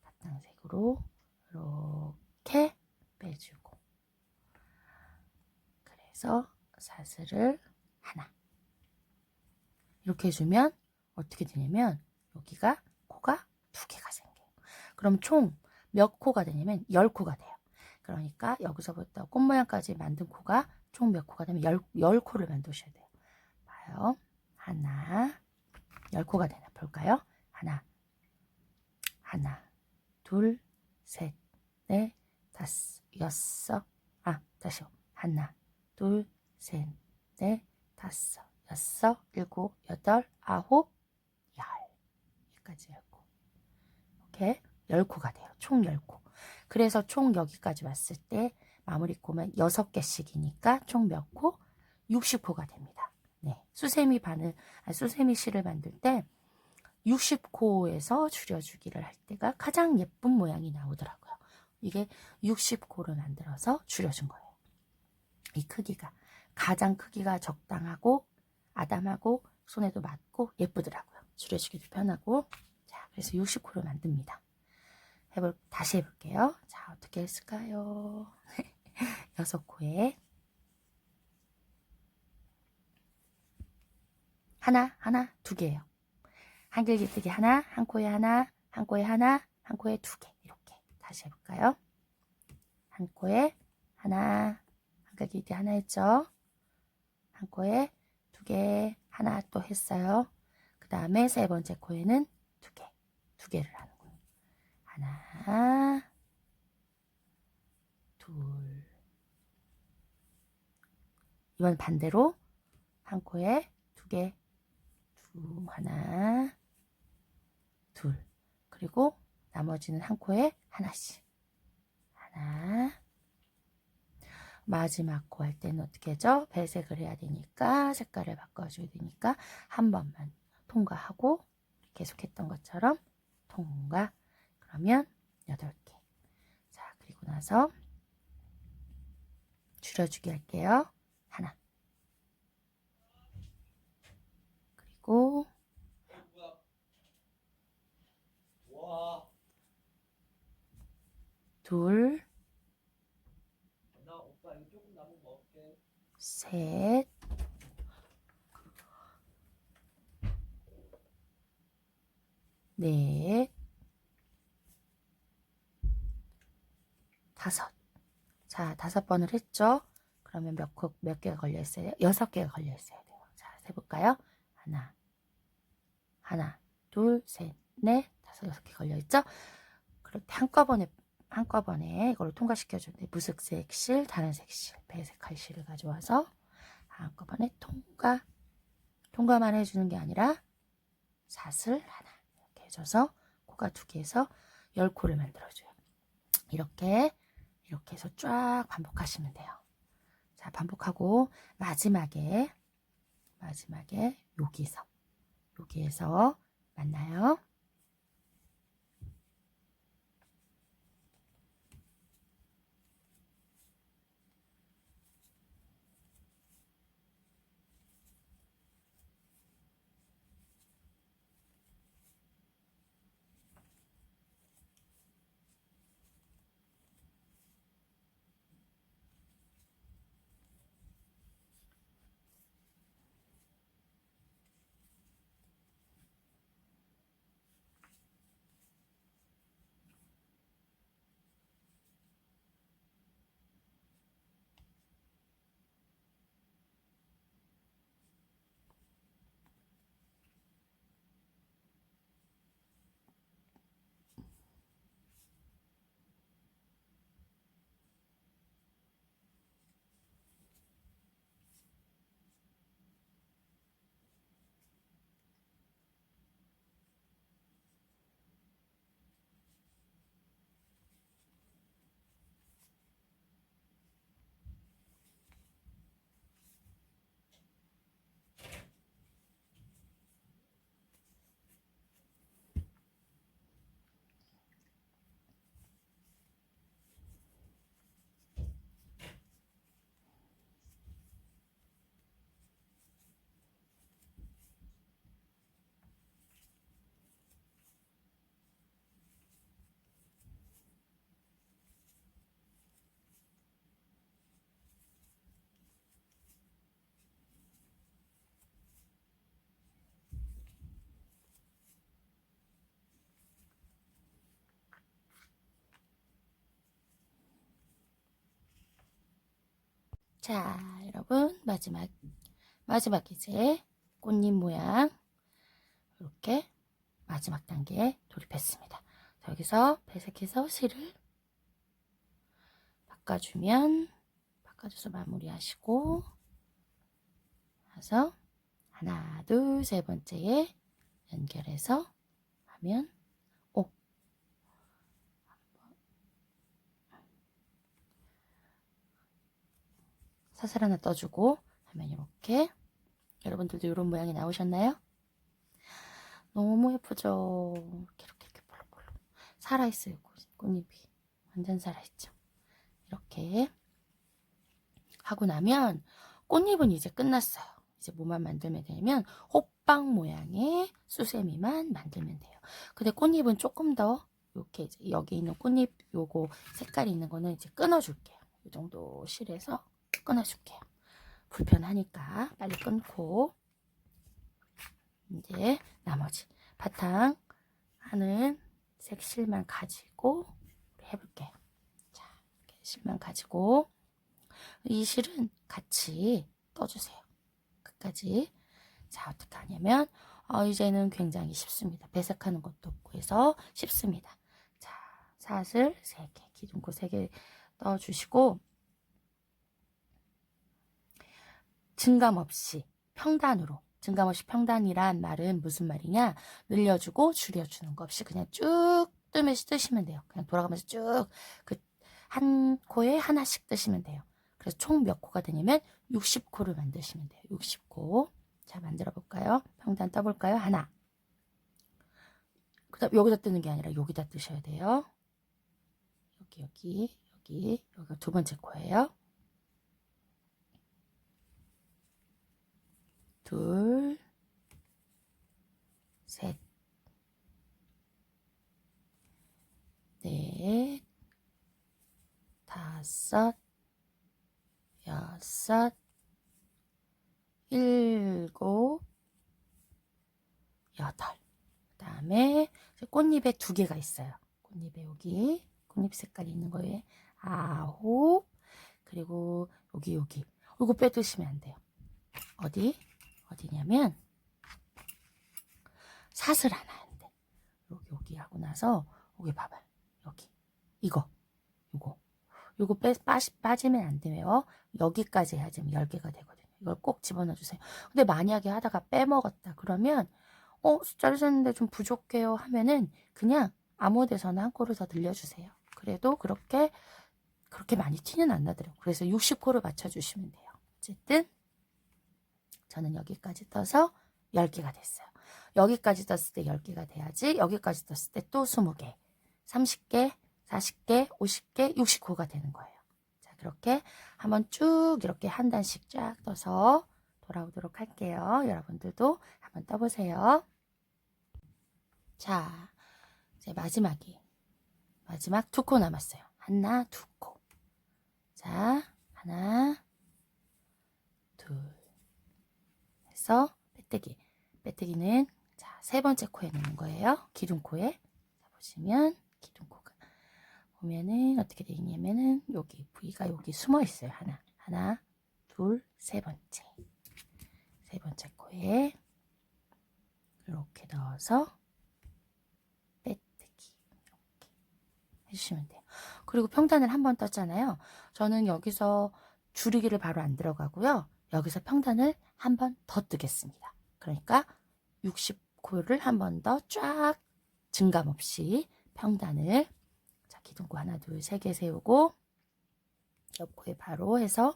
바탕색으로 이렇게 빼주고 그래서 사슬을 하나 이렇게 해주면 어떻게 되냐면 여기가 코가 2개가 생겨요. 그럼 총 몇 코가 되냐면 10코가 돼요. 그러니까 여기서부터 꽃 모양까지 만든 코가 총 몇 코가 되면 10코를 만드셔야 돼요. 봐요. 하나 10코가 되나 볼까요? 하나 둘 셋 넷 다섯 여섯 다시요. 하나 둘 셋 넷 다섯 여섯 일곱 여덟 아홉 열 여기까지 10코. 이렇게 10코가 돼요. 총 10코. 그래서 총 여기까지 왔을 때 마무리 코면 6개씩이니까 총 몇 코? 60코가 됩니다. 네. 수세미 실을 만들 때 60코에서 줄여주기를 할 때가 가장 예쁜 모양이 나오더라고요. 이게 60코를 만들어서 줄여준 거예요. 이 크기가 가장 크기가 적당하고 아담하고 손에도 맞고 예쁘더라고요. 줄여주기도 편하고. 자, 그래서 60코를 만듭니다. 다시 해볼게요. 자, 어떻게 했을까요? 6코에 하나 2개예요. 한길기뜨기 하나, 한 코에 하나, 한 코에 하나, 한 코에 2개. 이렇게 다시 해볼까요? 한 코에 하나, 아까 길이 하나 했죠? 한 코에 두 개, 하나 또 했어요. 그 다음에 세 번째 코에는 두 개를 하는군요. 하나, 둘. 이번 반대로 한 코에 두 개, 하나, 둘. 그리고 나머지는 한 코에 하나씩. 하나. 마지막 코 할 때는 어떻게 하죠? 배색을 해야 되니까 색깔을 바꿔줘야 되니까 한 번만 통과하고 계속 했던 것처럼 통과. 그러면 8개. 자, 그리고 나서 줄여주기 할게요. 하나. 그리고 둘, 셋, 넷, 다섯. 자, 5번을 했죠? 그러면 몇 개가 걸려 있어요? 6개가 걸려 있어야 돼요. 자, 세볼까요? 하나, 둘, 셋, 넷, 다섯, 6개 걸려 있죠? 그럴 때 한꺼번에 이걸 통과시켜주는데 무색색 실, 다른색 실, 배색할 실을 가져와서 한꺼번에 통과만 해주는 게 아니라 사슬 하나 이렇게 해줘서 코가 2개에서 10코를 만들어줘요. 이렇게 해서 쫙 반복하시면 돼요. 자, 반복하고 마지막에 여기에서 만나요. 자, 여러분 마지막 이제 꽃잎 모양 이렇게 마지막 단계에 돌입했습니다. 자, 여기서 배색해서 실을 바꿔줘서 마무리하시고 나서 하나, 둘, 세 번째에 연결해서 하면 사슬 하나 떠주고 하면 이렇게 여러분들도 이런 모양이 나오셨나요? 너무 예쁘죠? 이렇게 볼록볼록 살아있어요. 꽃잎이 완전 살아있죠. 이렇게 하고 나면 꽃잎은 이제 끝났어요. 이제 뭐만 만들면 되면 호빵 모양의 수세미만 만들면 돼요. 근데 꽃잎은 조금 더 이렇게 이제 여기 있는 꽃잎 요거 색깔이 있는 거는 이제 끊어줄게요. 이 정도 실에서 끊어줄게요. 불편하니까 빨리 끊고 이제 나머지 바탕 하는 색실만 가지고 우리 해볼게요. 자, 이렇게 실만 가지고 이 실은 같이 떠주세요. 끝까지. 자, 어떻게 하냐면 이제는 굉장히 쉽습니다. 배색하는 것도 없고 해서 쉽습니다. 자, 사슬 3개, 기둥고 3개 떠주시고 증감 없이 평단으로, 증감 없이 평단이란 말은 무슨 말이냐, 늘려주고 줄여주는 거 없이 그냥 쭉 뜨시면 돼요. 그냥 돌아가면서 쭉 그 한 코에 하나씩 뜨시면 돼요. 그래서 총 몇 코가 되냐면 60코를 만드시면 돼요. 60코. 자, 만들어 볼까요? 평단 떠볼까요? 하나. 그 다음 여기다 뜨는 게 아니라 여기다 뜨셔야 돼요. 여기가 두 번째 코예요. 둘, 셋, 넷, 다섯, 여섯, 일곱, 여덟. 그 다음에 꽃잎에 2개가 있어요. 꽃잎에 여기 꽃잎 색깔이 있는 거에 9. 그리고 여기 이거 빼두시면 안 돼요. 어디냐면 사슬 하나 안 돼. 여기 하고 나서 여기 봐봐요. 여기 이거 요거 빠지면 안 돼요. 여기까지 해야지 10개가 되거든요. 이걸 꼭 집어넣어 주세요. 근데 만약에 하다가 빼먹었다 그러면 숫자를 셌는데 좀 부족해요 하면은 그냥 아무 데서나 한 코를 더 늘려주세요. 그래도 그렇게 많이 티는 안 나더라고요. 그래서 60코를 맞춰주시면 돼요. 어쨌든 저는 여기까지 떠서 10개가 됐어요. 여기까지 떴을 때 10개가 돼야지 여기까지 떴을 때 또 20개, 30개, 40개, 50개, 60코가 되는 거예요. 자, 그렇게 한번 쭉 이렇게 한 단씩 쫙 떠서 돌아오도록 할게요. 여러분들도 한번 떠보세요. 자, 이제 마지막 2코 남았어요. 하나, 2코. 자, 하나, 둘 해서 빼뜨기는 자, 3번째 코에 넣는 거예요. 기둥코에. 자, 보시면 기둥코가 보면은 어떻게 되어 있냐면은 여기 부위가 여기 숨어 있어요. 하나, 둘, 3번째. 3번째 코에 이렇게 넣어서 빼뜨기 이렇게 해주시면 돼요. 그리고 평단을 한 번 떴잖아요. 저는 여기서 줄이기를 바로 안 들어가고요. 여기서 평단을 한 번 더 뜨겠습니다. 그러니까 60코를 한 번 더 쫙 증감 없이 평단을 자, 기둥코 하나, 둘, 3개 세우고 옆코에 바로 해서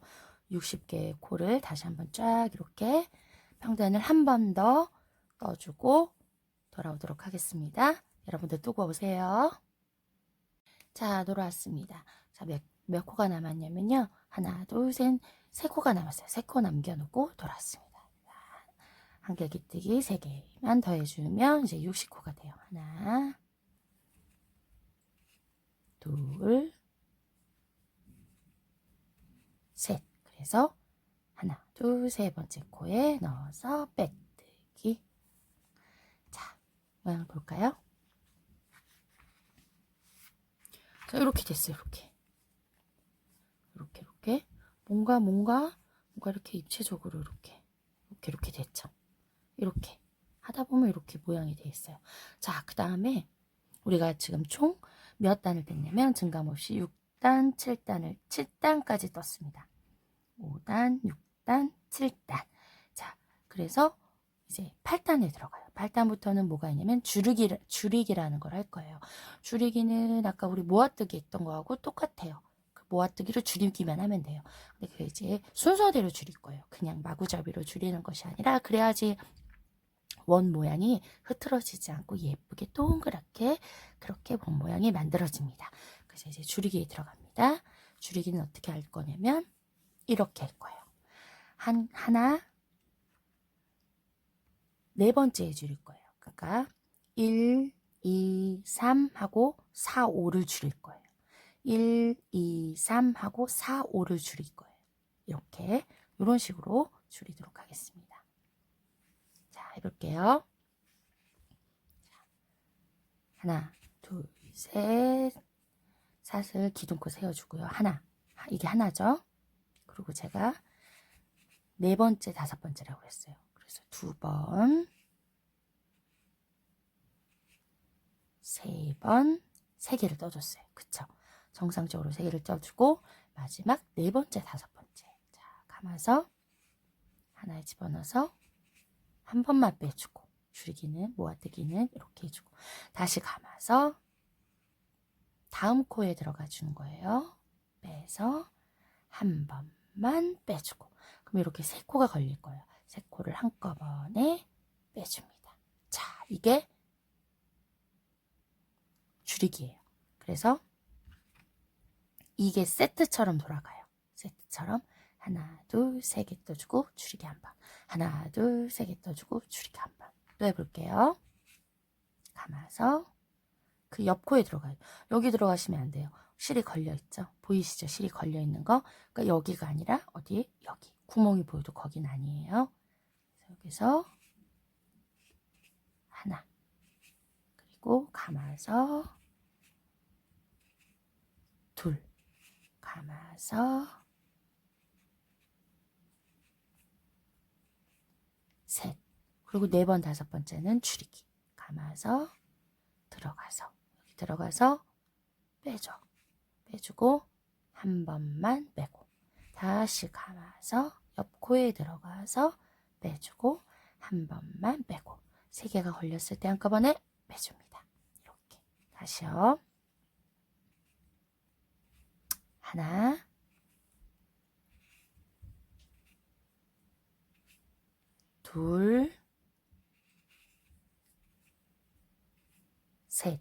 60개의 코를 다시 한번 쫙 이렇게 평단을 한 번 더 떠주고 돌아오도록 하겠습니다. 여러분들 뜨고 오세요. 자, 돌아왔습니다. 자, 몇 코가 남았냐면요. 하나, 둘, 셋, 3코가 남았어요. 3코 남겨놓고 돌아왔습니다. 한길 깃뜨기 3개만 더해주면 이제 60코가 돼요. 하나, 둘, 셋. 그래서 하나, 둘, 3번째 코에 넣어서 빼뜨기. 자, 모양을 볼까요? 자, 이렇게 됐어요. 이렇게 뭔가 이렇게 입체적으로 이렇게 됐죠. 이렇게 하다 보면 이렇게 모양이 돼 있어요. 자, 그 다음에 우리가 지금 총 몇 단을 뗐냐면 증감 없이 6단, 7단까지 떴습니다. 5단, 6단, 7단. 자, 그래서 이제 8단에 들어가요. 8단부터는 뭐가 있냐면 줄이기라는 걸 할 거예요. 줄이기는 아까 우리 모아뜨기 했던 거하고 똑같아요. 그 모아뜨기로 줄이기만 하면 돼요. 근데 그 이제 순서대로 줄일 거예요. 그냥 마구잡이로 줄이는 것이 아니라 그래야지 원 모양이 흐트러지지 않고 예쁘게 동그랗게 그렇게 원 모양이 만들어집니다. 그래서 이제 줄이기에 들어갑니다. 줄이기는 어떻게 할 거냐면 이렇게 할 거예요. 하나, 4번째에 줄일 거예요. 그러니까 1, 2, 3 하고 4, 5를 줄일 거예요. 1, 2, 3 하고 4, 5를 줄일 거예요. 이렇게 이런 식으로 줄이도록 하겠습니다. 자, 해볼게요. 하나, 둘, 셋, 사슬 기둥코 세워주고요. 하나, 이게 하나죠. 그리고 제가 네 번째, 다섯 번째라고 했어요. 그래서 두 번, 세 번, 세 개를 떠줬어요. 그쵸? 정상적으로 세 개를 떠주고 마지막 네 번째, 다섯 번째. 자, 감아서 하나에 집어넣어서 한 번만 빼주고 줄이기는 모아뜨기는 이렇게 해주고 다시 감아서 다음 코에 들어가 주는 거예요. 빼서 한 번만 빼주고 그럼 이렇게 세 코가 걸릴 거예요. 세 코를 한꺼번에 빼줍니다. 자, 이게 줄이기예요. 그래서 이게 세트처럼 돌아가요. 세트처럼 하나, 둘, 세 개 떠주고 줄이기 한 번. 하나, 둘, 세 개 떠주고 줄이기 한 번. 또 해볼게요. 감아서 그 옆 코에 들어가요. 여기 들어가시면 안 돼요. 실이 걸려 있죠. 보이시죠? 실이 걸려 있는 거. 그러니까 여기가 아니라 어디? 여기. 구멍이 보여도 거긴 아니에요. 여기서 하나. 그리고 감아서 둘. 감아서 셋. 그리고 네 번, 다섯 번째는 줄이기. 감아서 들어가서 여기 들어가서 빼줘. 빼주고 한 번만 빼고 다시 감아서 옆 코에 들어가서 빼주고 한 번만 빼고 세 개가 걸렸을 때 한꺼번에 빼줍니다. 이렇게 다시요. 하나, 둘, 셋.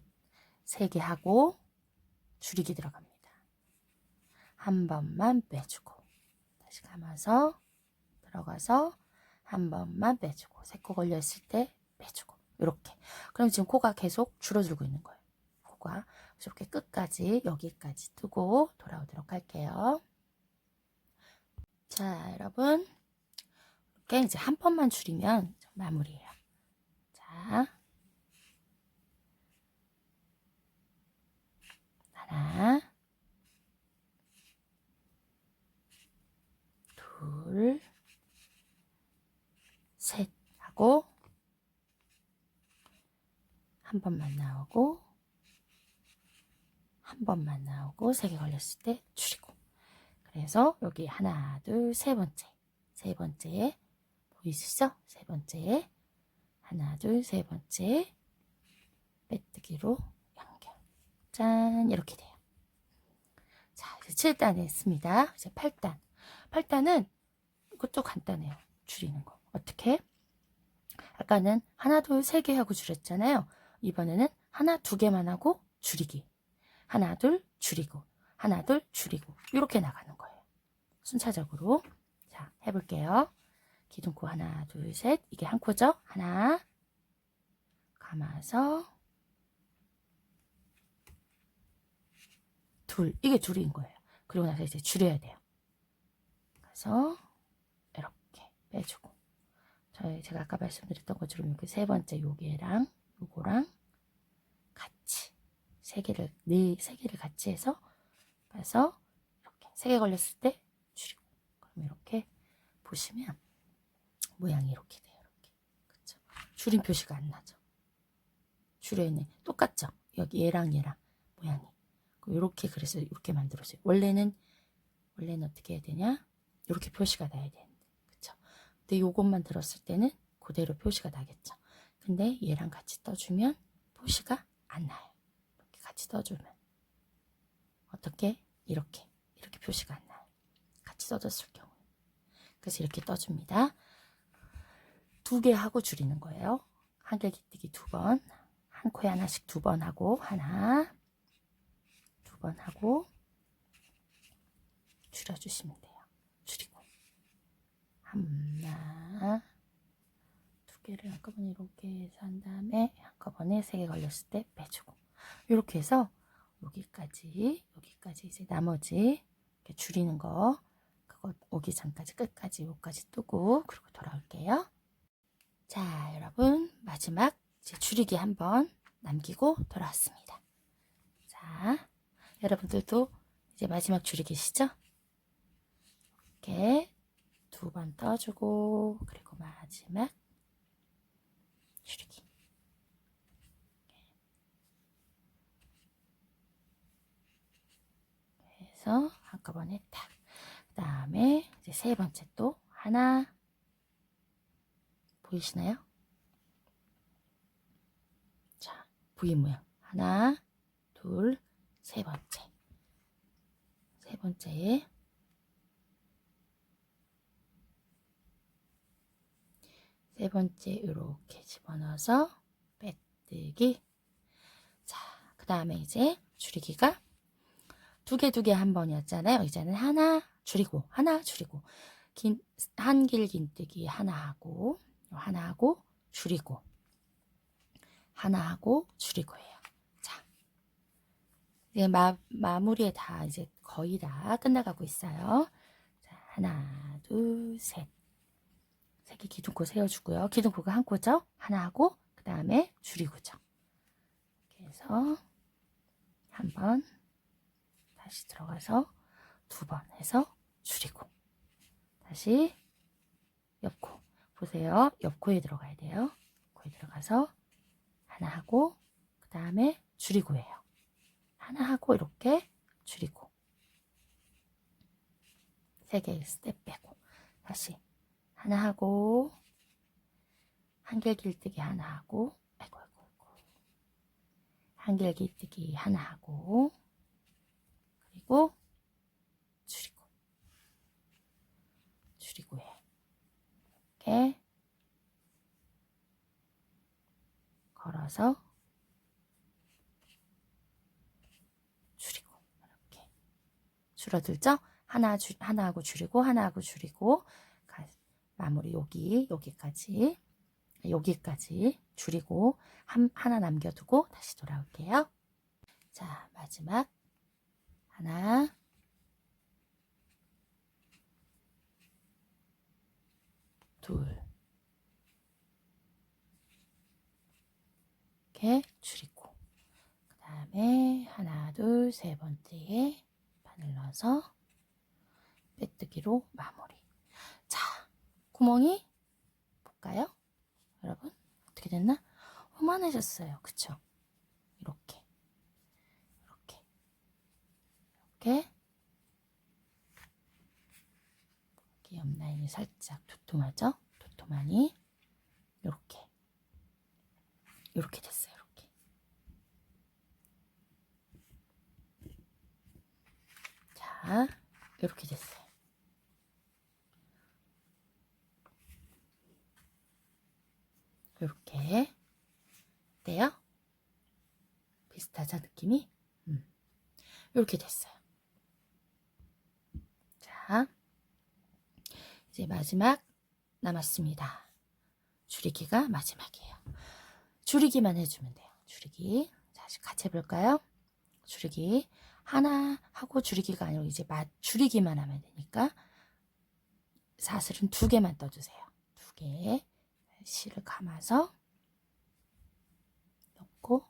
세 개 하고 줄이기 들어갑니다. 한 번만 빼주고 다시 감아서 들어가서 한 번만 빼주고 세 코 걸려 있을 때 빼주고 이렇게. 그럼 지금 코가 계속 줄어들고 있는 거예요. 코가 이렇게 끝까지 여기까지 뜨고 돌아오도록 할게요. 자, 여러분 이렇게 이제 한 번만 줄이면 마무리예요. 자, 하나, 둘, 셋 하고 한 번만 나오고 한 번만 나오고 세 개 걸렸을 때 줄이고. 그래서 여기 하나, 둘, 세 번째 보이시죠? 세 번째 하나, 둘, 세 번째 빼뜨기로 연결. 짠, 이렇게 돼요. 자, 이제 7단 했습니다. 이제 8단. 8단은 이것도 간단해요. 줄이는 거. 어떻게? 아까는 하나, 둘, 세 개 하고 줄였잖아요. 이번에는 하나, 두 개만 하고 줄이기. 하나, 둘, 줄이고. 하나, 둘, 줄이고. 이렇게 나가는 거예요. 순차적으로. 자, 해볼게요. 기둥코 하나, 둘, 셋. 이게 한 코죠? 하나. 감아서. 둘. 이게 둘인 거예요. 그리고 나서 이제 줄여야 돼요. 그래서 이렇게 빼주고. 제가 아까 말씀드렸던 것처럼 이렇게 세 번째 요게랑 요거랑 같이 세 개를 같이 해서 빼서 이렇게 세 개 걸렸을 때 줄이고. 그럼 이렇게 보시면 모양이 이렇게 돼요. 이렇게. 그쵸? 줄임 표시가 안 나죠. 줄여 있는 똑같죠? 여기 얘랑 모양이. 이렇게 그래서 이렇게 만들었어요. 원래는 어떻게 해야 되냐? 이렇게 표시가 나야 되는데. 그쵸? 근데 요것만 들었을 때는 그대로 표시가 나겠죠. 근데 얘랑 같이 떠주면 표시가 안 나요. 이렇게 같이 떠주면 어떻게? 이렇게 표시가 안 나요. 같이 떠줬을 경우. 그래서 이렇게 떠줍니다. 두 개 하고 줄이는 거예요. 한길기뜨기 두 번, 한 코에 하나씩 두 번 하고 하나, 두 번 하고 줄여주시면 돼요. 줄이고 하나, 두 개를 한꺼번에 이렇게 해서 한 다음에 한꺼번에 세 개 걸렸을 때 빼주고 이렇게 해서 여기까지 이제 나머지 이렇게 줄이는 거 그거 오기 전까지 끝까지 여기까지 뜨고 그리고 돌아올게요. 자, 여러분 마지막 이제 줄이기 한번 남기고 돌아왔습니다. 자, 여러분들도 이제 마지막 줄이기시죠? 이렇게 2번 떠주고 그리고 마지막 줄이기. 해서 한꺼번에 딱. 그 다음에 이제 3번째 또 하나 보이시나요? 자, V 모양 하나, 둘, 3번째. 3번째에 세 번째 이렇게 집어넣어서 빼뜨기. 자, 그 다음에 이제 줄이기가 두 개 한 번이었잖아요. 이제는 하나 줄이고 하나 줄이고 한길 긴뜨기 하나 하고 줄이고 하나 하고 줄이고예요. 자, 이제 마무리에 다 이제 거의 다 끝나가고 있어요. 자, 하나, 둘, 셋. 3개 기둥코 세워주고요. 기둥코가 한 코죠. 하나 하고 그 다음에 줄이고죠. 이렇게 해서 한 번 다시 들어가서 2번 해서 줄이고 다시 옆코 보세요. 옆코에 들어가야 돼요. 코에 들어가서 하나 하고 그 다음에 줄이고예요. 하나 하고 이렇게 줄이고 3개 스텝 빼고 다시 하나 하고 한길 길뜨기 하나 하고 아이고 한길 길뜨기 하나 하고 그리고 줄이고 해. 이렇게 걸어서 줄이고 이렇게 줄어들죠? 하나 하고 줄이고 하나 하고 줄이고 마무리 여기까지 줄이고 하나 남겨두고 다시 돌아올게요. 자, 마지막 하나 둘 이렇게 줄이고 그 다음에 하나 둘 3번째에 바늘 넣어서 빼뜨기로 마무리. 자, 구멍이 볼까요? 여러분 어떻게 됐나? 요만해졌어요. 그쵸? 이렇게 옆라인이 살짝 도톰하죠? 도톰하니 이렇게 됐어요. 자, 이렇게 됐어요. 이렇게 어때요? 비슷하죠? 느낌이? 이렇게 됐어요. 자, 이제 마지막 남았습니다. 줄이기가 마지막이에요. 줄이기만 해주면 돼요. 줄이기. 자, 같이 해볼까요? 줄이기 하나 하고 줄이기가 아니고 이제 줄이기만 하면 되니까 사슬은 2개만 떠주세요. 2개 실을 감아서 넣고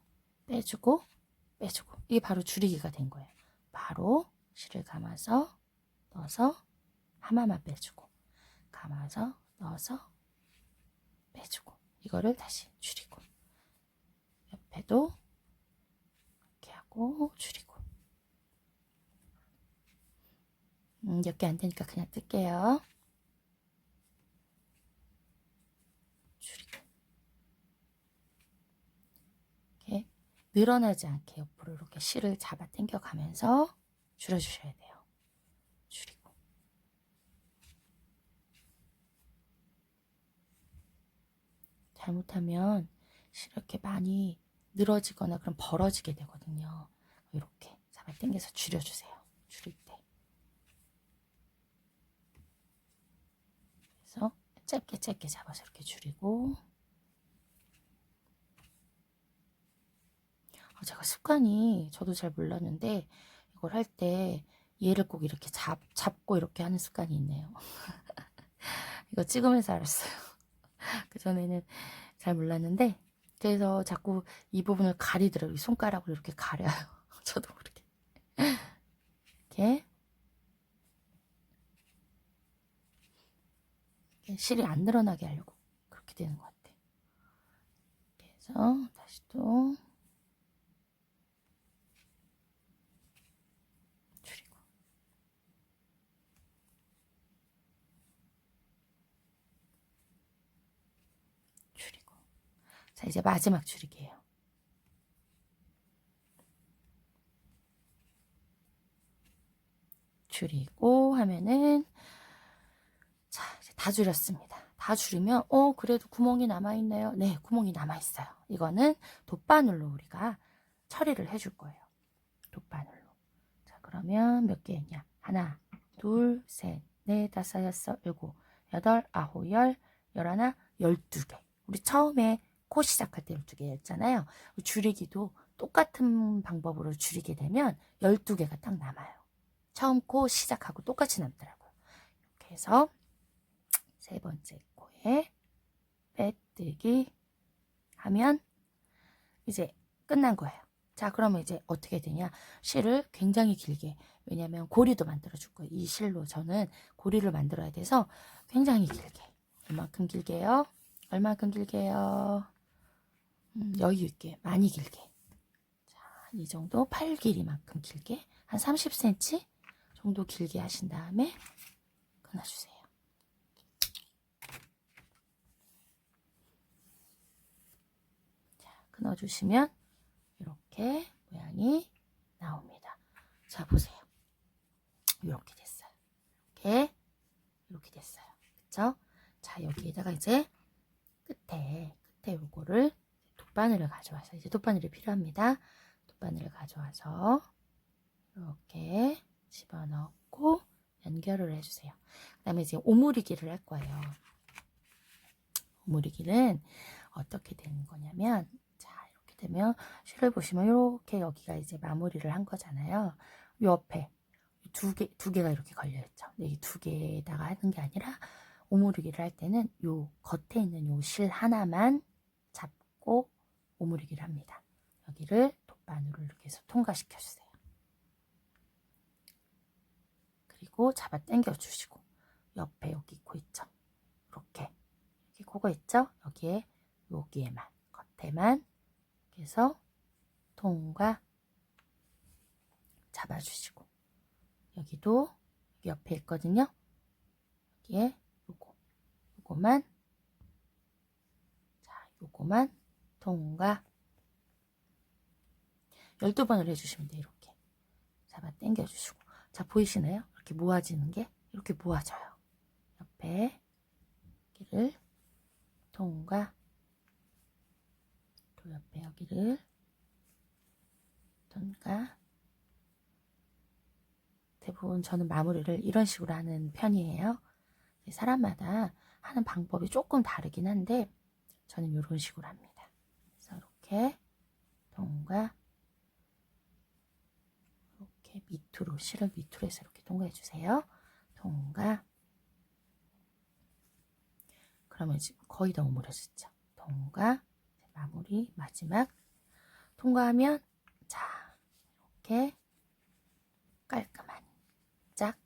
빼주고 이게 바로 줄이기가 된 거예요. 바로 실을 감아서 넣어서 하나만 빼주고 감아서 넣어서 빼주고 이거를 다시 줄이고 옆에도 이렇게 하고 줄이고 몇 개 안 되니까 그냥 뜰게요. 줄이고 이렇게 늘어나지 않게 옆으로 이렇게 실을 잡아 당겨 가면서 줄여주셔야 돼요. 줄이고 잘못하면 이렇게 많이 늘어지거나 그럼 벌어지게 되거든요. 이렇게 잡아 당겨서 줄여주세요. 줄일 때. 그래서 짧게 잡아서 이렇게 줄이고 제가 습관이 저도 잘 몰랐는데 이걸 할 때 얘를 꼭 이렇게 잡고 이렇게 하는 습관이 있네요. 이거 찍으면서 알았어요. 그전에는 잘 몰랐는데 그래서 자꾸 이 부분을 가리더라고요. 손가락으로 이렇게 가려요. 저도 모르게. 이렇게 실이 안 늘어나게 하려고 그렇게 되는 것 같아. 그래서 다시 또 줄이고, 줄이고. 자, 이제 마지막 줄이기예요. 줄이고 하면은, 자, 이제 다 줄였습니다. 다 줄이면 그래도 구멍이 남아있네요. 네, 구멍이 남아있어요. 이거는 돗바늘로 우리가 처리를 해줄 거예요. 돗바늘로. 자, 그러면 몇 개 있냐? 하나, 둘, 셋, 넷, 다섯, 여섯, 일곱, 여덟, 아홉, 열, 열하나, 12개. 우리 처음에 코 시작할 때 12개였잖아요. 줄이기도 똑같은 방법으로 줄이게 되면 12개가 딱 남아요. 처음 코 시작하고 똑같이 남더라고요. 이렇게 해서 세 번째 코에 빼뜨기 하면 이제 끝난 거예요. 자, 그러면 이제 어떻게 되냐? 실을 굉장히 길게, 왜냐면 고리도 만들어 줄 거예요. 이 실로 저는 고리를 만들어야 돼서 굉장히 길게. 얼만큼 길게요? 얼만큼 길게요? 여유 있게, 많이 길게. 자, 이 정도 팔 길이만큼 길게, 한 30cm 정도 길게 하신 다음에 끊어주세요. 자, 끊어주시면 이렇게 모양이 나옵니다. 자, 보세요. 이렇게 됐어요. 이렇게 됐어요. 그쵸? 자, 여기에다가 이제 끝에 요거를 돗바늘을 가져와서, 이제 돗바늘이 필요합니다. 돗바늘을 가져와서 이렇게 집어넣고 연결을 해주세요. 그 다음에 이제 오므리기를 할 거예요. 오므리기는 어떻게 되는 거냐면, 자, 이렇게 되면 실을 보시면 이렇게 여기가 이제 마무리를 한 거잖아요. 이 옆에 두 개가 이렇게 걸려있죠. 이 두 개에다가 하는 게 아니라 오므리기를 할 때는 요 겉에 있는 요 실 하나만 잡고 오므리기를 합니다. 여기를 돗바늘로 이렇게 해서 통과시켜 주세요. 그리고 잡아 당겨 주시고, 옆에 여기 코 있죠. 이렇게 코가 있죠. 여기에만 겉에만 이렇게 해서 통과 잡아주시고, 여기도 여기 옆에 있거든요. 여기에 요거만, 자, 요거만 통과 12번을 해주시면 돼요. 이렇게 잡아 당겨주시고, 자, 보이시나요? 이렇게 모아지는 게 이렇게 모아져요. 옆에 여기를 통과, 또 옆에 여기를 통과. 대부분 저는 마무리를 이런 식으로 하는 편이에요. 사람마다 하는 방법이 조금 다르긴 한데 저는 이런 식으로 합니다. 그래서 이렇게 통과, 이렇게 밑으로, 실을 밑으로 해서 이렇게 통과해 주세요. 통과. 그러면 지금 거의 다 오므려졌죠. 통과. 마무리, 마지막. 통과하면, 자, 이렇게 깔끔한 짝,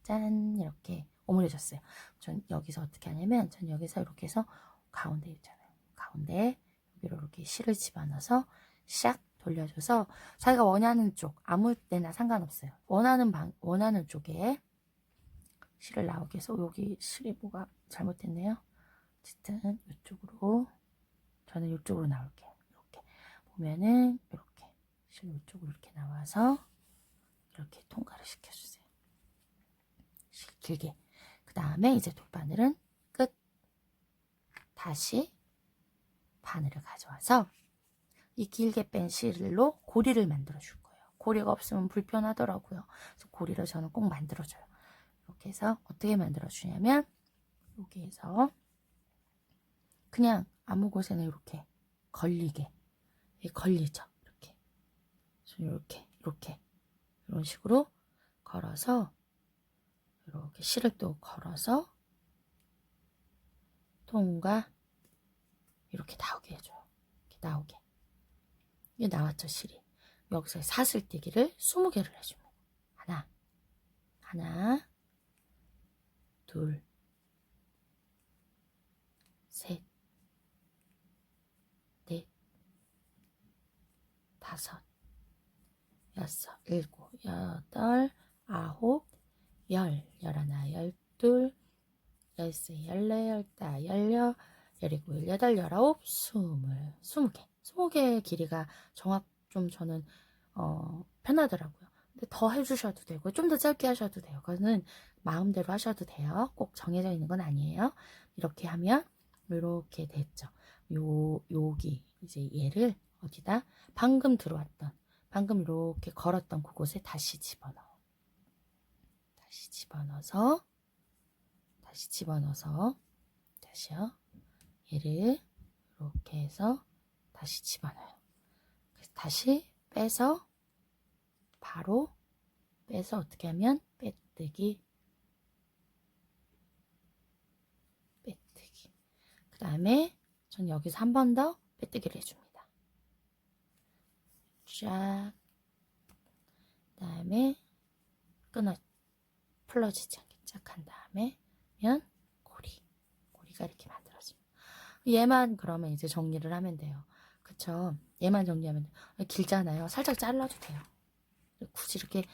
짠, 이렇게 오므려졌어요. 전 여기서 어떻게 하냐면, 전 여기서 이렇게 해서 가운데 있잖아요. 가운데 여기로 이렇게 실을 집어넣어서 샥 돌려줘서 자기가 원하는 쪽, 아무 때나 상관없어요. 원하는 쪽에 실을 나오게 해서, 여기 실이 뭐가 잘못됐네요. 어쨌든 이쪽으로, 저는 이쪽으로 나올게요. 이렇게 보면은 이렇게 실 이쪽으로 이렇게 나와서 이렇게 통과를 시켜주세요. 실 길게. 그 다음에 이제 돗바늘은 끝. 다시 바늘을 가져와서 이 길게 뺀 실로 고리를 만들어 줄 거예요. 고리가 없으면 불편하더라고요. 그래서 고리를 저는 꼭 만들어줘요. 이렇게 해서 어떻게 만들어 주냐면, 여기에서 그냥 아무 곳에나 이렇게 걸리게, 걸리죠. 이렇게 이런 식으로 걸어서, 이렇게 실을 또 걸어서 통과, 이렇게 나오게 해줘요. 이렇게 나오게. 이게 나왔죠, 실이. 여기서 사슬뜨기를 20개를 해줍니다. 하나, 둘, 셋, 넷, 다섯, 여섯, 일곱, 여덟, 아홉, 열, 열하나, 열둘, 열세, 열네, 열다, 열여, 열일곱, 열여덟, 열아홉, 20개. 20개의 길이가 좀 저는 편하더라고요. 근데 더 해주셔도 되고 좀 더 짧게 하셔도 돼요. 그거는 마음대로 하셔도 돼요. 꼭 정해져 있는 건 아니에요. 이렇게 하면 이렇게 됐죠. 여기 이제 얘를 어디다 방금 이렇게 걸었던 그곳에 다시 집어넣어. 다시 집어넣어서 다시요. 얘를 이렇게 해서 다시 집어넣어요. 그래서 다시 빼서 바로 빼서 어떻게 하면 빼뜨기. 그 다음에 전 여기서 한 번 더 빼뜨기를 해줍니다. 쫙. 그 다음에 풀러지지 않게 쫙 한 다음에 고리가 이렇게 만들어집니다. 얘만 그러면 이제 정리를 하면 돼요. 그쵸? 얘만 정리하면 돼요. 길잖아요. 살짝 잘라도 돼요. 굳이 이렇게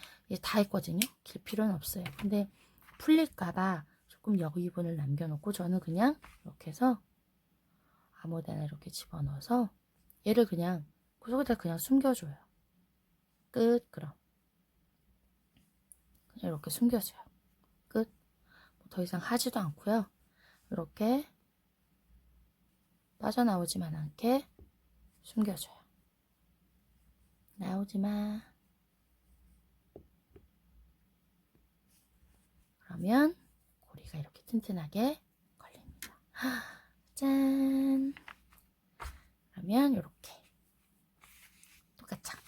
다 했거든요. 길 필요는 없어요. 근데 풀릴까봐 조금 여기 부분을 남겨놓고 저는 그냥 이렇게 해서 아무데나 이렇게 집어넣어서 얘를 그냥 그 속에다 그냥 숨겨줘요. 끝. 그럼 그냥 이렇게 숨겨줘요. 끝. 더 이상 하지도 않고요. 이렇게 빠져나오지만 않게 숨겨줘요. 나오지마. 그러면 고리가 이렇게 튼튼하게 걸립니다. 짠. 그러면 이렇게 똑같죠.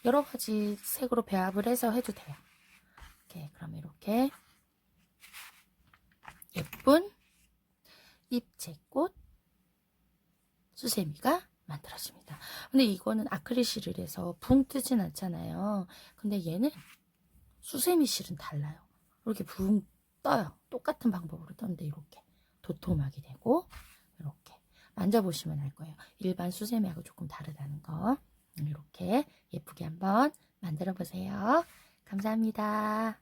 여러 가지 색으로 배합을 해서 해도 돼요. 이렇게 그러면 이렇게 예쁜 입체꽃 수세미가 만들어집니다. 근데 이거는 아크릴 실이라서 붕 뜨진 않잖아요. 근데 얘는 수세미 실은 달라요. 이렇게 붕 떠요. 똑같은 방법으로 떴는데 이렇게 도톰하게 되고 이렇게 만져보시면 알 거예요. 일반 수세미하고 조금 다르다는 거. 이렇게 예쁘게 한번 만들어 보세요. 감사합니다.